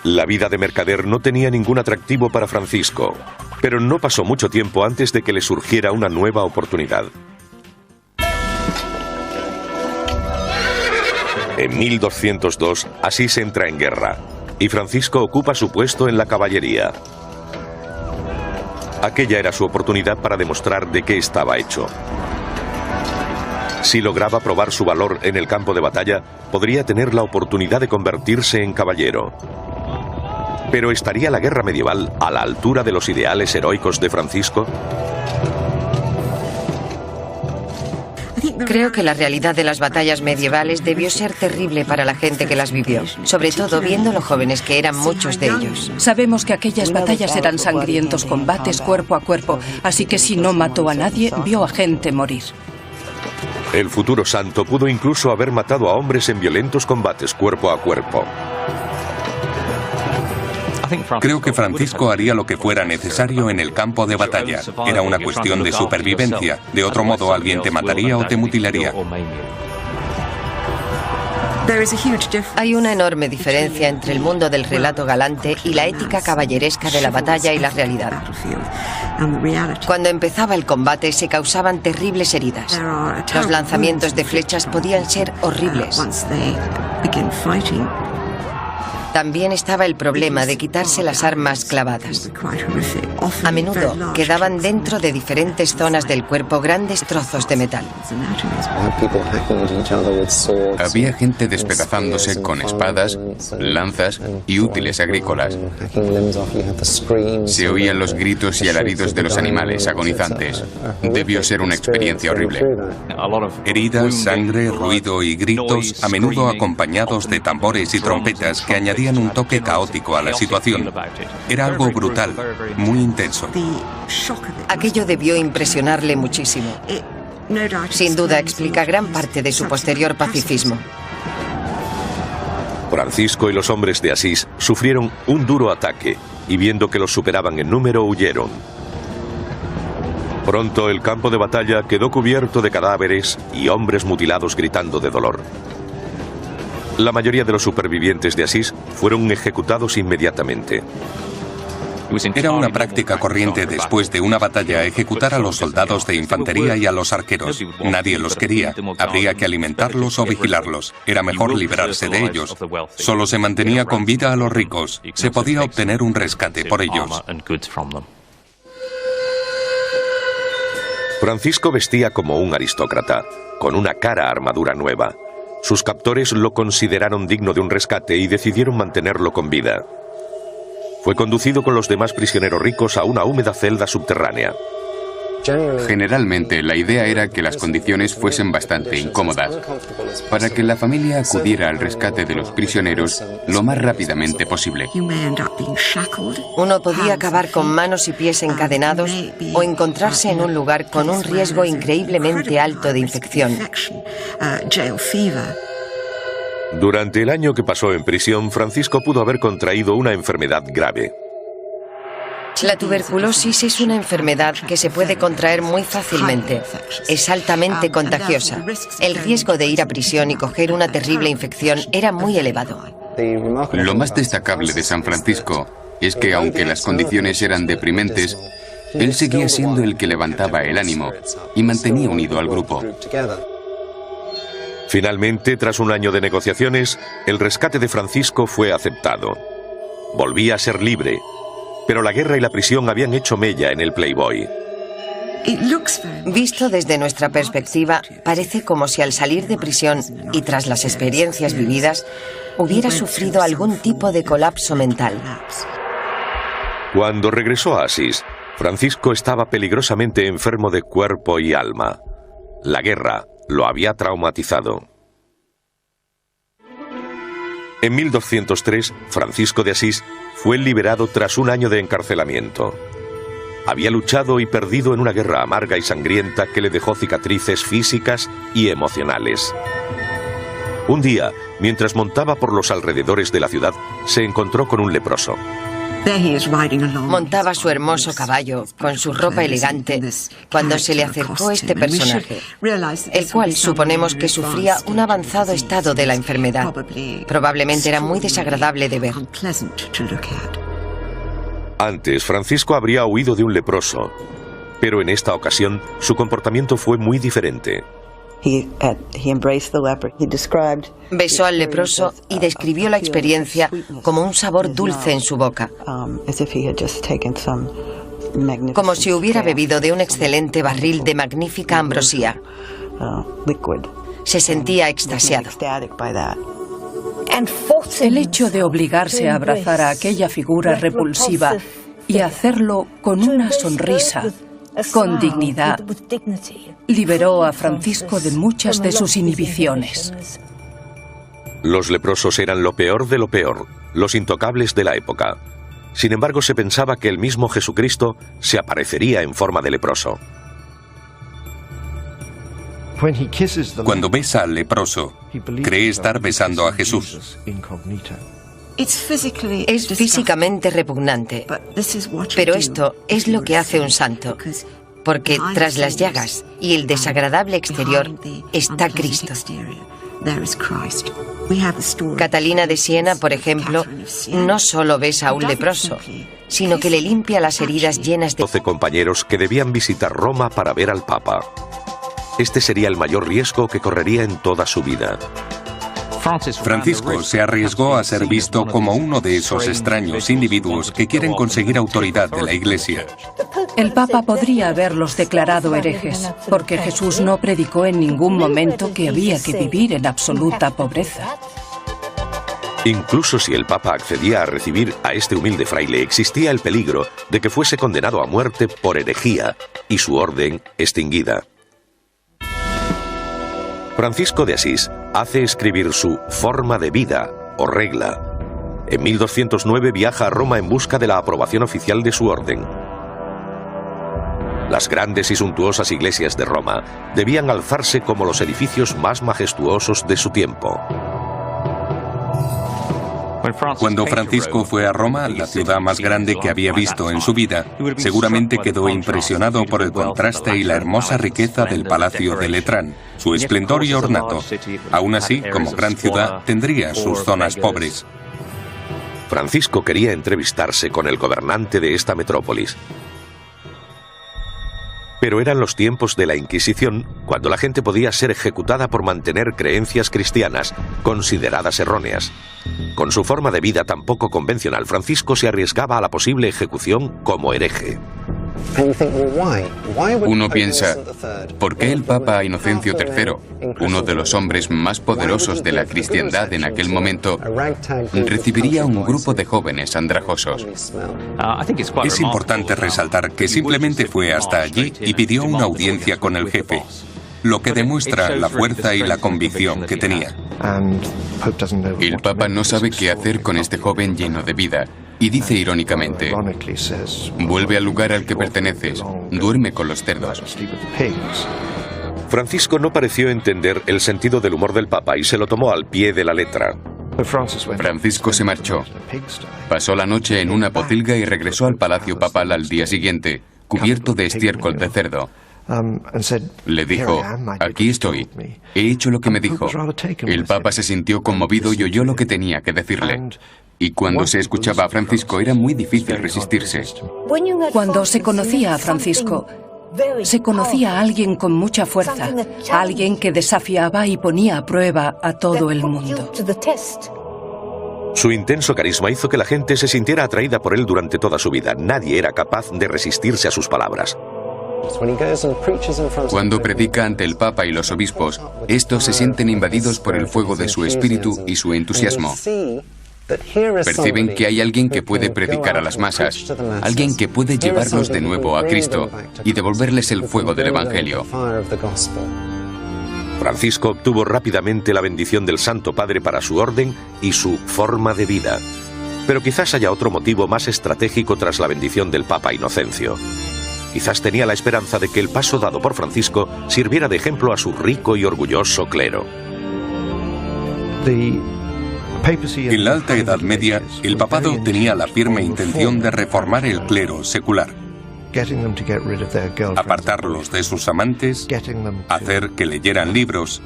Speaker 1: La vida de mercader no tenía ningún atractivo para Francisco, pero no pasó mucho tiempo antes de que le surgiera una nueva oportunidad. En 1202, Asís entra en guerra, y Francisco ocupa su puesto en la caballería. Aquella era su oportunidad para demostrar de qué estaba hecho. Si lograba probar su valor en el campo de batalla, podría tener la oportunidad de convertirse en caballero. ¿Pero estaría la guerra medieval a la altura de los ideales heroicos de Francisco?
Speaker 3: Creo que la realidad de las batallas medievales debió ser terrible para la gente que las vivió, sobre todo viendo lo jóvenes que eran muchos de ellos.
Speaker 2: Sabemos que aquellas batallas eran sangrientos combates cuerpo a cuerpo, así que si no mató a nadie, vio a gente morir.
Speaker 1: El futuro santo pudo incluso haber matado a hombres en violentos combates cuerpo a cuerpo.
Speaker 4: Creo que Francisco haría lo que fuera necesario en el campo de batalla. Era una cuestión de supervivencia. De otro modo, alguien te mataría o te mutilaría.
Speaker 3: Hay una enorme diferencia entre el mundo del relato galante y la ética caballeresca de la batalla y la realidad. Cuando empezaba el combate se causaban terribles heridas. Los lanzamientos de flechas podían ser horribles. También estaba el problema de quitarse las armas clavadas. A menudo quedaban dentro de diferentes zonas del cuerpo grandes trozos de metal.
Speaker 5: Había gente despedazándose con espadas, lanzas y útiles agrícolas. Se oían los gritos y alaridos de los animales agonizantes. Debió ser una experiencia horrible.
Speaker 4: Heridas, sangre, ruido y gritos, a menudo acompañados de tambores y trompetas que añadían añadían un toque caótico a la situación. Era algo brutal, muy intenso.
Speaker 3: Aquello debió impresionarle muchísimo. Sin duda explica gran parte de su posterior pacifismo.
Speaker 1: Francisco y los hombres de Asís sufrieron un duro ataque y viendo que los superaban en número huyeron. Pronto el campo de batalla quedó cubierto de cadáveres y hombres mutilados gritando de dolor. La mayoría de los supervivientes de Asís fueron ejecutados inmediatamente.
Speaker 4: Era una práctica corriente después de una batalla ejecutar a los soldados de infantería y a los arqueros. Nadie los quería. Habría que alimentarlos o vigilarlos. Era mejor librarse de ellos. Solo se mantenía con vida a los ricos. Se podía obtener un rescate por ellos.
Speaker 1: Francisco vestía como un aristócrata, con una cara armadura nueva. Sus captores lo consideraron digno de un rescate y decidieron mantenerlo con vida. Fue conducido con los demás prisioneros ricos a una húmeda celda subterránea.
Speaker 5: Generalmente, la idea era que las condiciones fuesen bastante incómodas, para que la familia acudiera al rescate de los prisioneros lo más rápidamente posible.
Speaker 3: Uno podía acabar con manos y pies encadenados o encontrarse en un lugar con un riesgo increíblemente alto de infección.
Speaker 1: Durante el año que pasó en prisión, Francisco pudo haber contraído una enfermedad grave.
Speaker 3: La tuberculosis es una enfermedad que se puede contraer muy fácilmente. Es altamente contagiosa. El riesgo de ir a prisión y coger una terrible infección era muy elevado.
Speaker 5: Lo más destacable de San Francisco es que, aunque las condiciones eran deprimentes, él seguía siendo el que levantaba el ánimo y mantenía unido al grupo.
Speaker 1: Finalmente, tras un año de negociaciones, el rescate de Francisco fue aceptado. Volvía a ser libre, pero la guerra y la prisión habían hecho mella en el Playboy.
Speaker 3: Visto desde nuestra perspectiva, parece como si al salir de prisión y tras las experiencias vividas, hubiera sufrido algún tipo de colapso mental.
Speaker 1: Cuando regresó a Asís, Francisco estaba peligrosamente enfermo de cuerpo y alma. La guerra lo había traumatizado. En 1203, Francisco de Asís fue liberado tras un año de encarcelamiento. Había luchado y perdido en una guerra amarga y sangrienta que le dejó cicatrices físicas y emocionales. Un día, mientras montaba por los alrededores de la ciudad, se encontró con un leproso.
Speaker 3: Montaba su hermoso caballo, con su ropa elegante, cuando se le acercó este personaje, el cual suponemos que sufría un avanzado estado de la enfermedad. Probablemente era muy desagradable de ver.
Speaker 1: Antes, Francisco habría huido de un leproso, pero en esta ocasión su comportamiento fue muy diferente.
Speaker 3: Besó al leproso y describió la experiencia como un sabor dulce en su boca, como si hubiera bebido de un excelente barril de magnífica ambrosía. Se sentía extasiado.
Speaker 2: El hecho de obligarse a abrazar a aquella figura repulsiva y hacerlo con una sonrisa, con dignidad, liberó a Francisco de muchas de sus inhibiciones.
Speaker 1: Los leprosos eran lo peor de lo peor, los intocables de la época. Sin embargo, se pensaba que el mismo Jesucristo se aparecería en forma de leproso.
Speaker 4: Cuando besa al leproso, cree estar besando a Jesús.
Speaker 3: Es físicamente repugnante, pero esto es lo que hace un santo, porque tras las llagas y el desagradable exterior está Cristo. Catalina de Siena, por ejemplo, no solo besa a un leproso, sino que le limpia las heridas llenas de...
Speaker 1: 12 compañeros que debían visitar Roma para ver al Papa. Este sería el mayor riesgo que correría en toda su vida.
Speaker 4: Francisco se arriesgó a ser visto como uno de esos extraños individuos que quieren conseguir autoridad de la Iglesia.
Speaker 2: El Papa podría haberlos declarado herejes, porque Jesús no predicó en ningún momento que había que vivir en absoluta pobreza.
Speaker 1: Incluso si el Papa accedía a recibir a este humilde fraile, existía el peligro de que fuese condenado a muerte por herejía y su orden extinguida. Francisco de Asís hace escribir su forma de vida o regla En 1209 viaja a Roma en busca de la aprobación oficial de su orden. Las grandes y suntuosas iglesias de Roma debían alzarse como los edificios más majestuosos de su tiempo.
Speaker 4: Cuando Francisco fue a Roma, la ciudad más grande que había visto en su vida, seguramente quedó impresionado por el contraste y la hermosa riqueza del Palacio de Letrán, su esplendor y ornato. Aún así, como gran ciudad, tendría sus zonas pobres.
Speaker 1: Francisco quería entrevistarse con el gobernante de esta metrópolis. Pero eran los tiempos de la Inquisición, cuando la gente podía ser ejecutada por mantener creencias cristianas, consideradas erróneas. Con su forma de vida tan poco convencional, Francisco se arriesgaba a la posible ejecución como hereje.
Speaker 5: Uno piensa, ¿por qué el Papa Inocencio III, uno de los hombres más poderosos de la cristiandad en aquel momento, recibiría un grupo de jóvenes andrajosos?
Speaker 4: Es importante resaltar que simplemente fue hasta allí y pidió una audiencia con el jefe, lo que demuestra la fuerza y la convicción que tenía.
Speaker 5: El Papa no sabe qué hacer con este joven lleno de vida. Y dice irónicamente, vuelve al lugar al que perteneces, duerme con los cerdos.
Speaker 1: Francisco no pareció entender el sentido del humor del Papa y se lo tomó al pie de la letra.
Speaker 5: Francisco se marchó. Pasó la noche en una pocilga y regresó al palacio papal al día siguiente, cubierto de estiércol de cerdo. Le dijo, aquí estoy, he hecho lo que me dijo. El Papa se sintió conmovido y oyó lo que tenía que decirle. Y cuando se escuchaba a Francisco era muy difícil resistirse.
Speaker 2: Cuando se conocía a Francisco, se conocía a alguien con mucha fuerza, a alguien que desafiaba y ponía a prueba a todo el mundo.
Speaker 1: Su intenso carisma hizo que la gente se sintiera atraída por él durante toda su vida. Nadie era capaz de resistirse a sus palabras.
Speaker 5: Cuando predica ante el Papa y los obispos, estos se sienten invadidos por el fuego de su espíritu y su entusiasmo. Perciben que hay alguien que puede predicar a las masas, alguien que puede llevarlos de nuevo a Cristo y devolverles el fuego del Evangelio.
Speaker 1: Francisco obtuvo rápidamente la bendición del Santo Padre para su orden y su forma de vida. Pero quizás haya otro motivo más estratégico tras la bendición del Papa Inocencio. Quizás tenía la esperanza de que el paso dado por Francisco sirviera de ejemplo a su rico y orgulloso clero.
Speaker 4: En la Alta Edad Media, el papado tenía la firme intención de reformar el clero secular, apartarlos de sus amantes, hacer que leyeran libros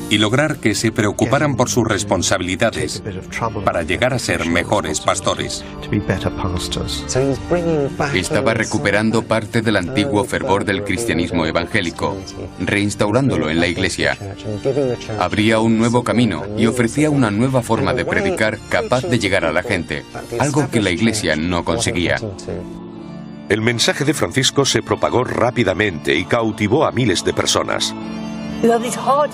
Speaker 4: y lograr que se preocuparan por sus responsabilidades para llegar a ser mejores pastores.
Speaker 5: Estaba recuperando parte del antiguo fervor del cristianismo evangélico, reinstaurándolo en la iglesia. Abría un nuevo camino y ofrecía una nueva forma de predicar capaz de llegar a la gente, algo que la iglesia no conseguía.
Speaker 1: El mensaje de Francisco se propagó rápidamente y cautivó a miles de personas.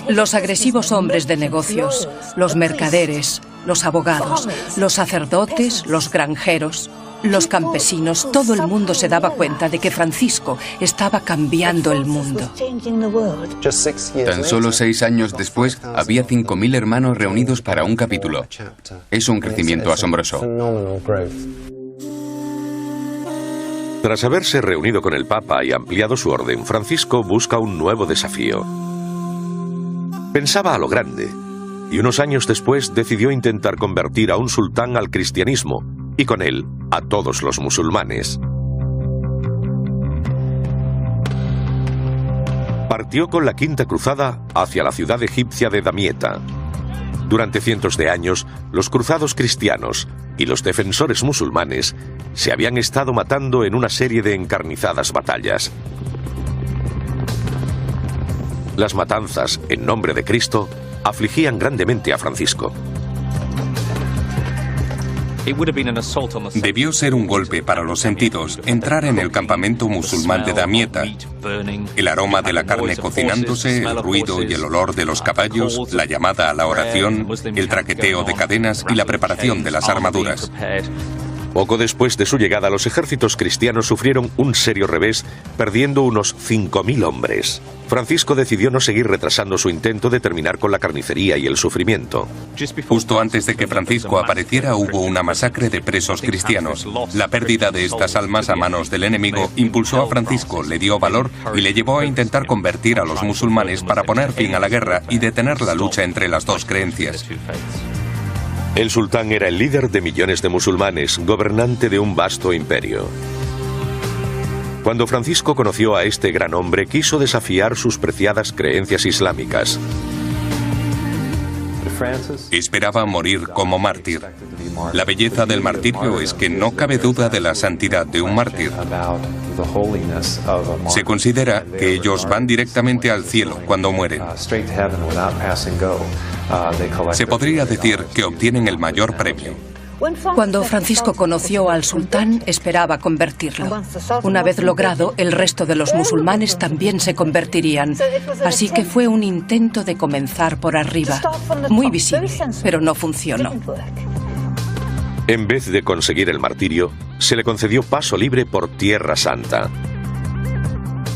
Speaker 2: Los agresivos hombres de negocios, los mercaderes, los abogados, los sacerdotes, los granjeros, los campesinos, todo el mundo se daba cuenta de que Francisco estaba cambiando el mundo.
Speaker 5: Tan solo 6 años después, había 5.000 hermanos reunidos para un capítulo. Es un crecimiento asombroso.
Speaker 1: Tras haberse reunido con el Papa y ampliado su orden, Francisco busca un nuevo desafío. Pensaba a lo grande, y unos años después decidió intentar convertir a un sultán al cristianismo, y con él a todos los musulmanes. Partió con la Quinta Cruzada hacia la ciudad egipcia de Damieta. Durante cientos de años, los cruzados cristianos y los defensores musulmanes se habían estado matando en una serie de encarnizadas batallas. Las matanzas en nombre de Cristo afligían grandemente a Francisco.
Speaker 4: Debió ser un golpe para los sentidos entrar en el campamento musulmán de Damieta. El aroma de la carne cocinándose, el ruido y el olor de los caballos, la llamada a la oración, el traqueteo de cadenas y la preparación de las armaduras.
Speaker 1: Poco después de su llegada, los ejércitos cristianos sufrieron un serio revés, perdiendo unos 5.000 hombres. Francisco decidió no seguir retrasando su intento de terminar con la carnicería y el sufrimiento.
Speaker 4: Justo antes de que Francisco apareciera, hubo una masacre de presos cristianos. La pérdida de estas almas a manos del enemigo impulsó a Francisco, le dio valor y le llevó a intentar convertir a los musulmanes para poner fin a la guerra y detener la lucha entre las dos creencias.
Speaker 1: El sultán era el líder de millones de musulmanes, gobernante de un vasto imperio. Cuando Francisco conoció a este gran hombre, quiso desafiar sus preciadas creencias islámicas.
Speaker 4: Esperaba morir como mártir. La belleza del martirio es que no cabe duda de la santidad de un mártir. Se considera que ellos van directamente al cielo cuando mueren. Se podría decir que obtienen el mayor premio.
Speaker 2: Cuando Francisco conoció al sultán, esperaba convertirlo. Una vez logrado, el resto de los musulmanes también se convertirían. Así que fue un intento de comenzar por arriba. Muy visible, pero no funcionó.
Speaker 1: En vez de conseguir el martirio, se le concedió paso libre por Tierra Santa.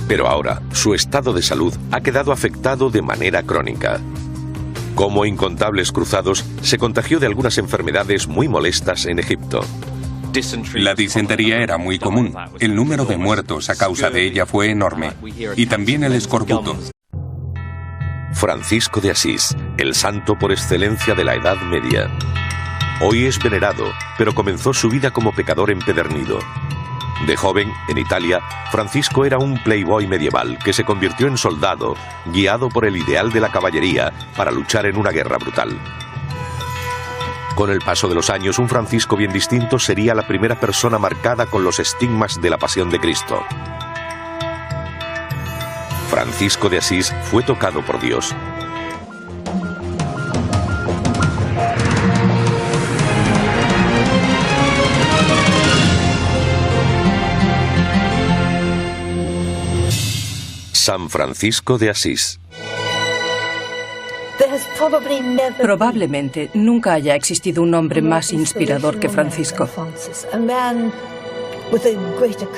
Speaker 1: Pero ahora, su estado de salud ha quedado afectado de manera crónica. Como incontables cruzados, se contagió de algunas enfermedades muy molestas en Egipto.
Speaker 4: La disentería era muy común. El número de muertos a causa de ella fue enorme. Y también el escorbuto.
Speaker 1: Francisco de Asís, el santo por excelencia de la Edad Media. Hoy es venerado, pero comenzó su vida como pecador empedernido. De joven, en Italia, Francisco era un playboy medieval que se convirtió en soldado, guiado por el ideal de la caballería para luchar en una guerra brutal. Con el paso de los años, un Francisco bien distinto sería la primera persona marcada con los estigmas de la pasión de Cristo. Francisco de Asís fue tocado por Dios. San Francisco de Asís.
Speaker 2: Probablemente nunca haya existido un hombre más inspirador que Francisco.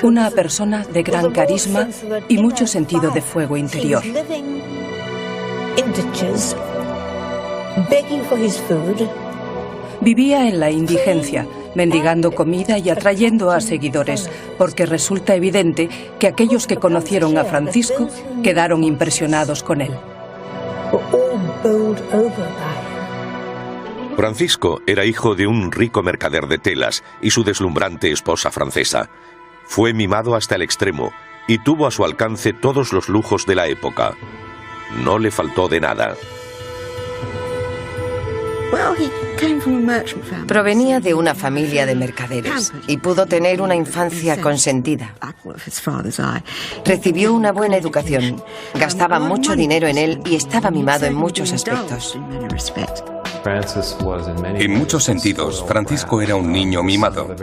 Speaker 2: Una persona de gran carisma y mucho sentido de fuego interior. Vivía en la indigencia, mendigando comida y atrayendo a seguidores, porque resulta evidente que aquellos que conocieron a Francisco quedaron impresionados con él.
Speaker 1: Francisco era hijo de un rico mercader de telas y su deslumbrante esposa francesa. Fue mimado hasta el extremo y tuvo a su alcance todos los lujos de la época. No le faltó de nada.
Speaker 3: Provenía de una familia de mercaderes y pudo tener una infancia consentida. Recibió una buena educación, gastaba mucho dinero en él y estaba mimado en muchos aspectos.
Speaker 4: En muchos sentidos, Francisco era un niño mimado,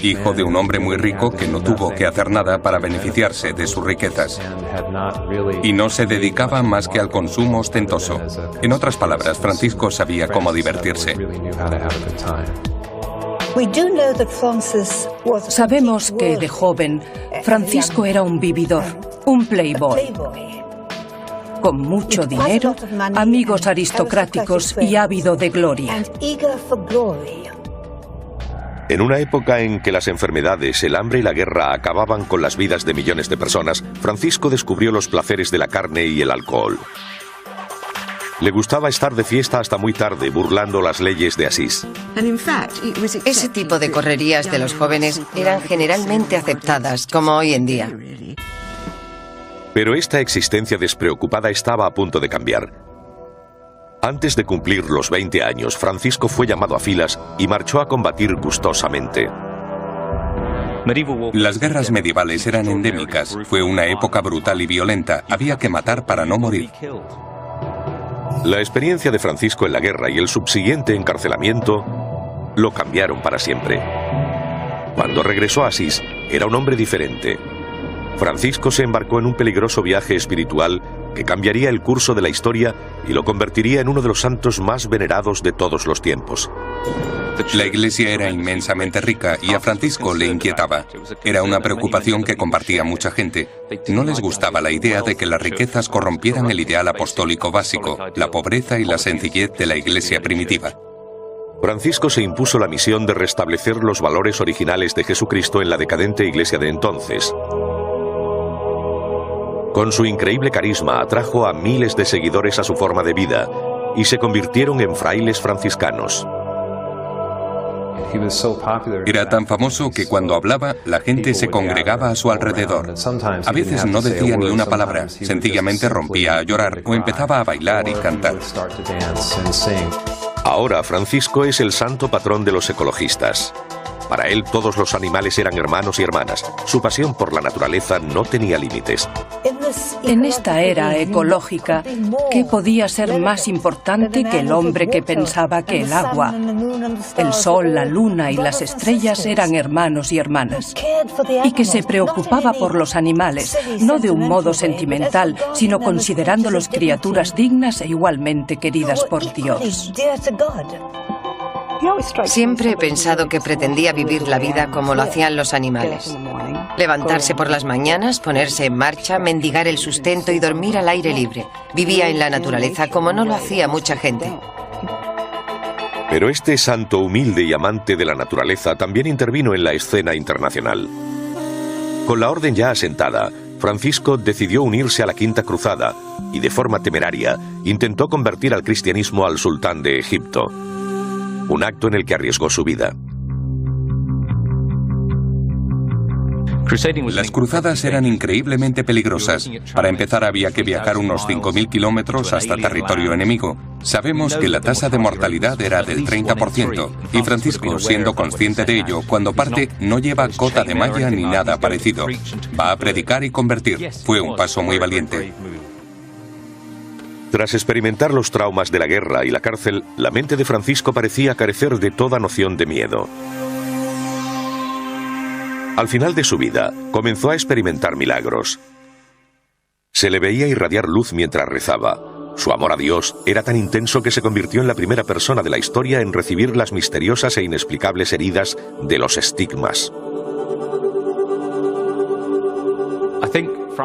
Speaker 4: hijo de un hombre muy rico que no tuvo que hacer nada para beneficiarse de sus riquezas. Y no se dedicaba más que al consumo ostentoso. En otras palabras, Francisco sabía cómo divertirse.
Speaker 2: Sabemos que de joven, Francisco era un vividor, un playboy. Con mucho dinero, amigos aristocráticos y ávido de gloria.
Speaker 1: En una época en que las enfermedades, el hambre y la guerra acababan con las vidas de millones de personas, Francisco descubrió los placeres de la carne y el alcohol. Le gustaba estar de fiesta hasta muy tarde, burlando las leyes de Asís.
Speaker 3: Ese tipo de correrías de los jóvenes eran generalmente aceptadas, como hoy en día.
Speaker 1: Pero esta existencia despreocupada estaba a punto de cambiar. Antes de cumplir los 20 años, Francisco fue llamado a filas y marchó a combatir gustosamente.
Speaker 4: Las guerras medievales eran endémicas. Fue una época brutal y violenta. Había que matar para no morir.
Speaker 1: La experiencia de Francisco en la guerra y el subsiguiente encarcelamiento lo cambiaron para siempre. Cuando regresó a Asís, era un hombre diferente. Francisco se embarcó en un peligroso viaje espiritual que cambiaría el curso de la historia y lo convertiría en uno de los santos más venerados de todos los tiempos.
Speaker 4: La iglesia era inmensamente rica y a Francisco le inquietaba. Era una preocupación que compartía mucha gente. No les gustaba la idea de que las riquezas corrompieran el ideal apostólico básico, la pobreza y la sencillez de la iglesia primitiva.
Speaker 1: Francisco se impuso la misión de restablecer los valores originales de Jesucristo en la decadente iglesia de entonces. Con su increíble carisma atrajo a miles de seguidores a su forma de vida y se convirtieron en frailes franciscanos.
Speaker 4: Era tan famoso que cuando hablaba, la gente se congregaba a su alrededor. A veces no decía ni una palabra, sencillamente rompía a llorar o empezaba a bailar y cantar.
Speaker 1: Ahora Francisco es el santo patrón de los ecologistas. Para él todos los animales eran hermanos y hermanas. Su pasión por la naturaleza no tenía límites.
Speaker 2: En esta era ecológica, ¿qué podía ser más importante que el hombre que pensaba que el agua, el sol, la luna y las estrellas eran hermanos y hermanas? Y que se preocupaba por los animales, no de un modo sentimental, sino considerándolos criaturas dignas e igualmente queridas por Dios.
Speaker 3: Siempre he pensado que pretendía vivir la vida como lo hacían los animales. Levantarse por las mañanas, ponerse en marcha, mendigar el sustento y dormir al aire libre. Vivía en la naturaleza como no lo hacía mucha gente.
Speaker 1: Pero este santo humilde y amante de la naturaleza también intervino en la escena internacional. Con la orden ya asentada, Francisco decidió unirse a la Quinta Cruzada y, de forma temeraria, intentó convertir al cristianismo al sultán de Egipto. Un acto en el que arriesgó su vida.
Speaker 4: Las cruzadas eran increíblemente peligrosas. Para empezar había que viajar unos 5.000 kilómetros hasta territorio enemigo. Sabemos que la tasa de mortalidad era del 30% y Francisco, siendo consciente de ello, cuando parte no lleva cota de malla ni nada parecido. Va a predicar y convertir. Fue un paso muy valiente.
Speaker 1: Tras experimentar los traumas de la guerra y la cárcel, la mente de Francisco parecía carecer de toda noción de miedo. Al final de su vida, comenzó a experimentar milagros. Se le veía irradiar luz mientras rezaba. Su amor a Dios era tan intenso que se convirtió en la primera persona de la historia en recibir las misteriosas e inexplicables heridas de los estigmas.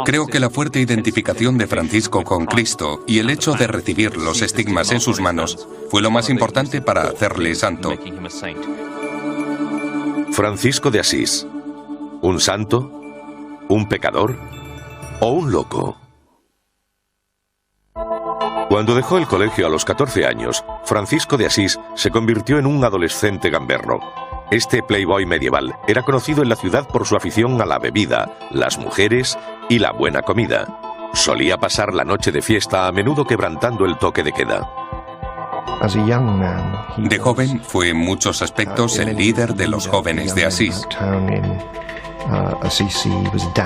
Speaker 4: Creo que la fuerte identificación de Francisco con Cristo y el hecho de recibir los estigmas en sus manos fue lo más importante para hacerle santo.
Speaker 1: Francisco de Asís, ¿un santo? ¿Un pecador? ¿O un loco? Cuando dejó el colegio a los 14 años, Francisco de Asís se convirtió en un adolescente gamberro. Este playboy medieval era conocido en la ciudad por su afición a la bebida, las mujeres y la buena comida. Solía pasar la noche de fiesta, a menudo quebrantando el toque de queda.
Speaker 4: De joven fue en muchos aspectos el líder de los jóvenes de Asís.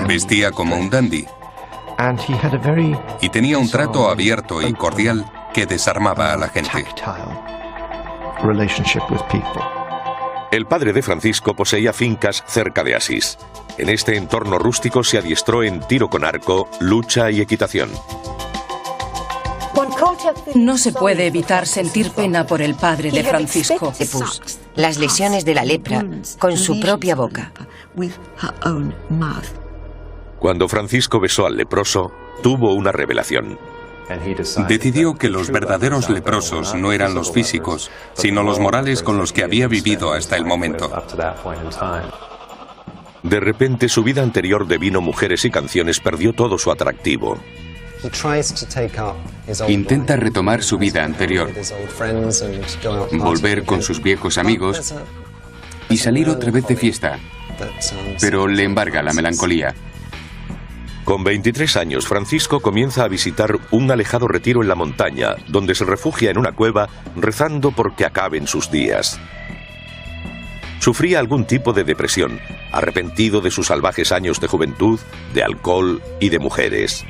Speaker 4: Vestía como un dandy y tenía un trato abierto y cordial que desarmaba a la gente.
Speaker 1: El padre de Francisco poseía fincas cerca de Asís. En este entorno rústico se adiestró en tiro con arco, lucha y equitación.
Speaker 2: No se puede evitar sentir pena por el padre de Francisco.
Speaker 3: Las lesiones de la lepra con su propia boca.
Speaker 1: Cuando Francisco besó al leproso, tuvo una revelación.
Speaker 4: Decidió que los verdaderos leprosos no eran los físicos, sino los morales con los que había vivido hasta el momento.
Speaker 1: De repente, su vida anterior de vino, mujeres y canciones perdió todo su atractivo.
Speaker 5: Intenta retomar su vida anterior, volver con sus viejos amigos y salir otra vez de fiesta, pero le embarga la melancolía.
Speaker 1: Con 23 años, Francisco comienza a visitar un alejado retiro en la montaña, donde se refugia en una cueva rezando porque acaben sus días. Sufría algún tipo de depresión, arrepentido de sus salvajes años de juventud, de alcohol y de mujeres.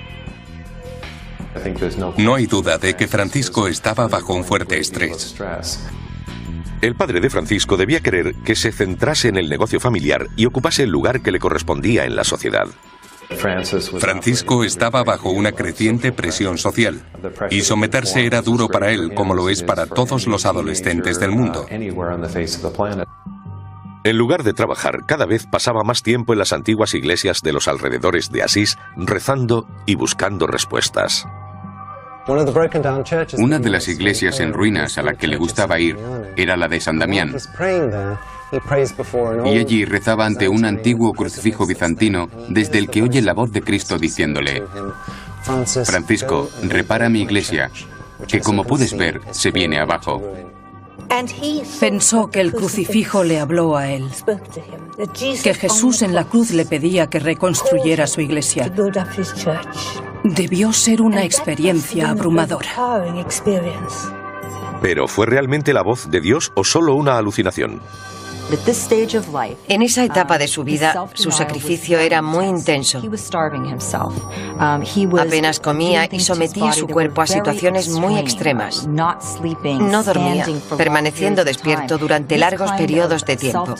Speaker 4: No hay duda de que Francisco estaba bajo un fuerte estrés.
Speaker 1: El padre de Francisco debía querer que se centrase en el negocio familiar y ocupase el lugar que le correspondía en la sociedad.
Speaker 4: Francisco estaba bajo una creciente presión social y someterse era duro para él, como lo es para todos los adolescentes del mundo.
Speaker 1: En lugar de trabajar, cada vez pasaba más tiempo en las antiguas iglesias de los alrededores de Asís, rezando y buscando respuestas.
Speaker 5: Una de las iglesias en ruinas a la que le gustaba ir era la de San Damián. Y allí rezaba ante un antiguo crucifijo bizantino desde el que oye la voz de Cristo diciéndole: Francisco, repara mi iglesia, que como puedes ver, se viene abajo.
Speaker 2: Pensó que el crucifijo le habló a él, que Jesús en la cruz le pedía que reconstruyera su iglesia. Debió ser una experiencia abrumadora.
Speaker 1: ¿Pero fue realmente la voz de Dios o solo una alucinación?
Speaker 3: En esa etapa de su vida, su sacrificio era muy intenso. Apenas comía y sometía su cuerpo a situaciones muy extremas. No dormía, permaneciendo despierto durante largos periodos de tiempo.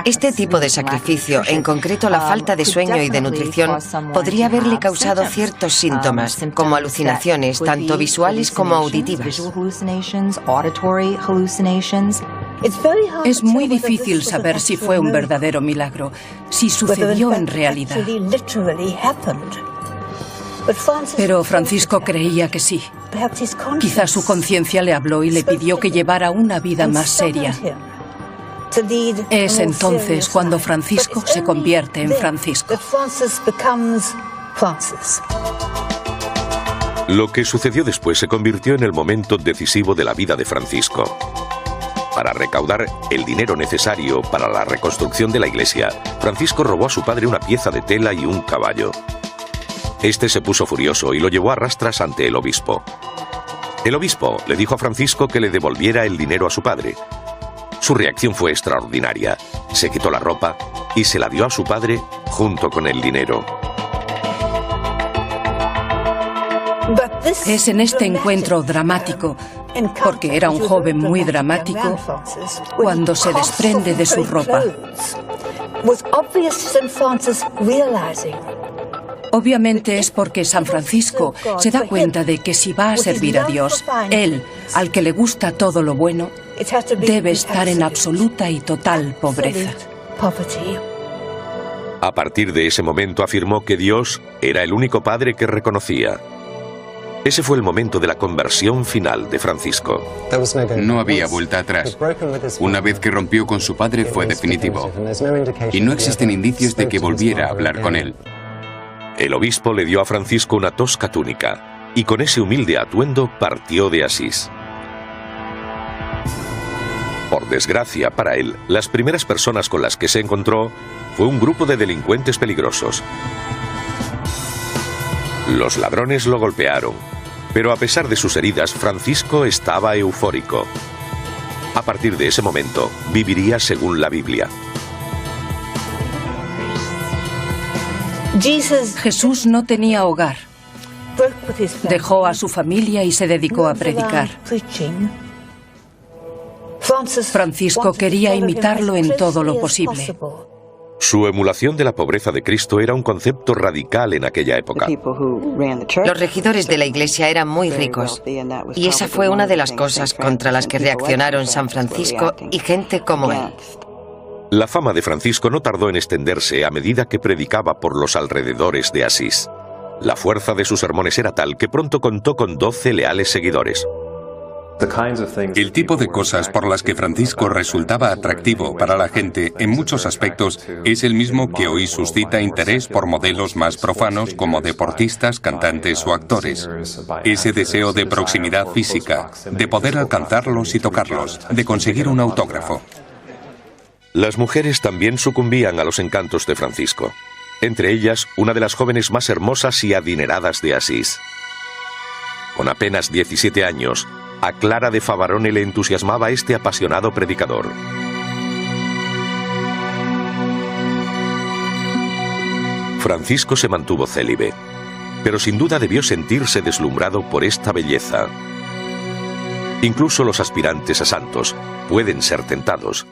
Speaker 3: Este tipo de sacrificio, en concreto la falta de sueño y de nutrición, podría haberle causado ciertos síntomas, como alucinaciones, tanto visuales como auditivas.
Speaker 2: Es muy difícil saber si fue un verdadero milagro, si sucedió en realidad. Pero Francisco creía que sí. Quizá su conciencia le habló y le pidió que llevara una vida más seria. Es entonces cuando Francisco se convierte en Francisco.
Speaker 1: Lo que sucedió después se convirtió en el momento decisivo de la vida de Francisco. Para recaudar el dinero necesario para la reconstrucción de la iglesia, Francisco robó a su padre una pieza de tela y un caballo. Este se puso furioso y lo llevó a rastras ante el obispo. El obispo le dijo a Francisco que le devolviera el dinero a su padre. Su reacción fue extraordinaria. Se quitó la ropa y se la dio a su padre junto con el dinero.
Speaker 2: Es en este encuentro dramático, porque era un joven muy dramático, cuando se desprende de su ropa. Obviamente es porque San Francisco se da cuenta de que si va a servir a Dios, él, al que le gusta todo lo bueno, debe estar en absoluta y total pobreza.
Speaker 1: A partir de ese momento afirmó que Dios era el único padre que reconocía. Ese fue el momento de la conversión final de Francisco.
Speaker 5: No había vuelta atrás. Una vez que rompió con su padre fue definitivo. Y no existen indicios de que volviera a hablar con él.
Speaker 1: El obispo le dio a Francisco una tosca túnica y con ese humilde atuendo partió de Asís. Por desgracia para él, las primeras personas con las que se encontró fue un grupo de delincuentes peligrosos. Los ladrones lo golpearon, pero a pesar de sus heridas, Francisco estaba eufórico. A partir de ese momento, viviría según la Biblia.
Speaker 2: Jesús no tenía hogar. Dejó a su familia y se dedicó a predicar. Francisco quería imitarlo en todo lo posible.
Speaker 1: Su emulación de la pobreza de Cristo era un concepto radical en aquella época.
Speaker 3: Los regidores de la iglesia eran muy ricos, y esa fue una de las cosas contra las que reaccionaron San Francisco y gente como él.
Speaker 1: La fama de Francisco no tardó en extenderse a medida que predicaba por los alrededores de Asís. La fuerza de sus sermones era tal que pronto contó con 12 leales seguidores.
Speaker 4: El tipo de cosas por las que Francisco resultaba atractivo para la gente en muchos aspectos es el mismo que hoy suscita interés por modelos más profanos como deportistas, cantantes o actores. Ese deseo de proximidad física, de poder alcanzarlos y tocarlos, de conseguir un autógrafo.
Speaker 1: Las mujeres también sucumbían a los encantos de Francisco. Entre ellas, una de las jóvenes más hermosas y adineradas de Asís. Con apenas 17 años, a Clara de Favarone le entusiasmaba este apasionado predicador. Francisco se mantuvo célibe, pero sin duda debió sentirse deslumbrado por esta belleza. Incluso los aspirantes a santos pueden ser tentados.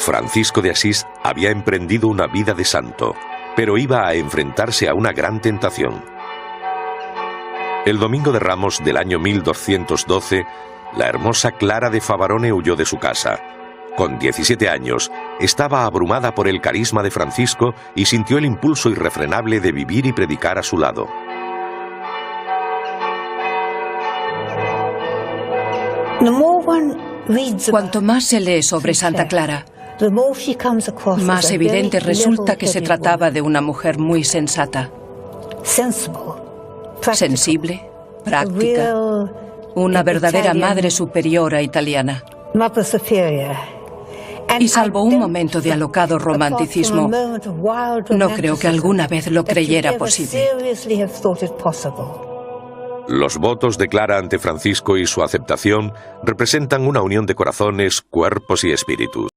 Speaker 1: Francisco de Asís había emprendido una vida de santo, pero iba a enfrentarse a una gran tentación. El domingo de Ramos del año 1212, la hermosa Clara de Favarone huyó de su casa. Con 17 años, estaba abrumada por el carisma de Francisco y sintió el impulso irrefrenable de vivir y predicar a su lado.
Speaker 2: Cuanto más se lee sobre Santa Clara, más evidente resulta que se trataba de una mujer muy sensata, sensible, práctica, una verdadera madre superiora italiana. Y salvo un momento de alocado romanticismo, no creo que alguna vez lo creyera posible.
Speaker 1: Los votos de Clara ante Francisco y su aceptación representan una unión de corazones, cuerpos y espíritus.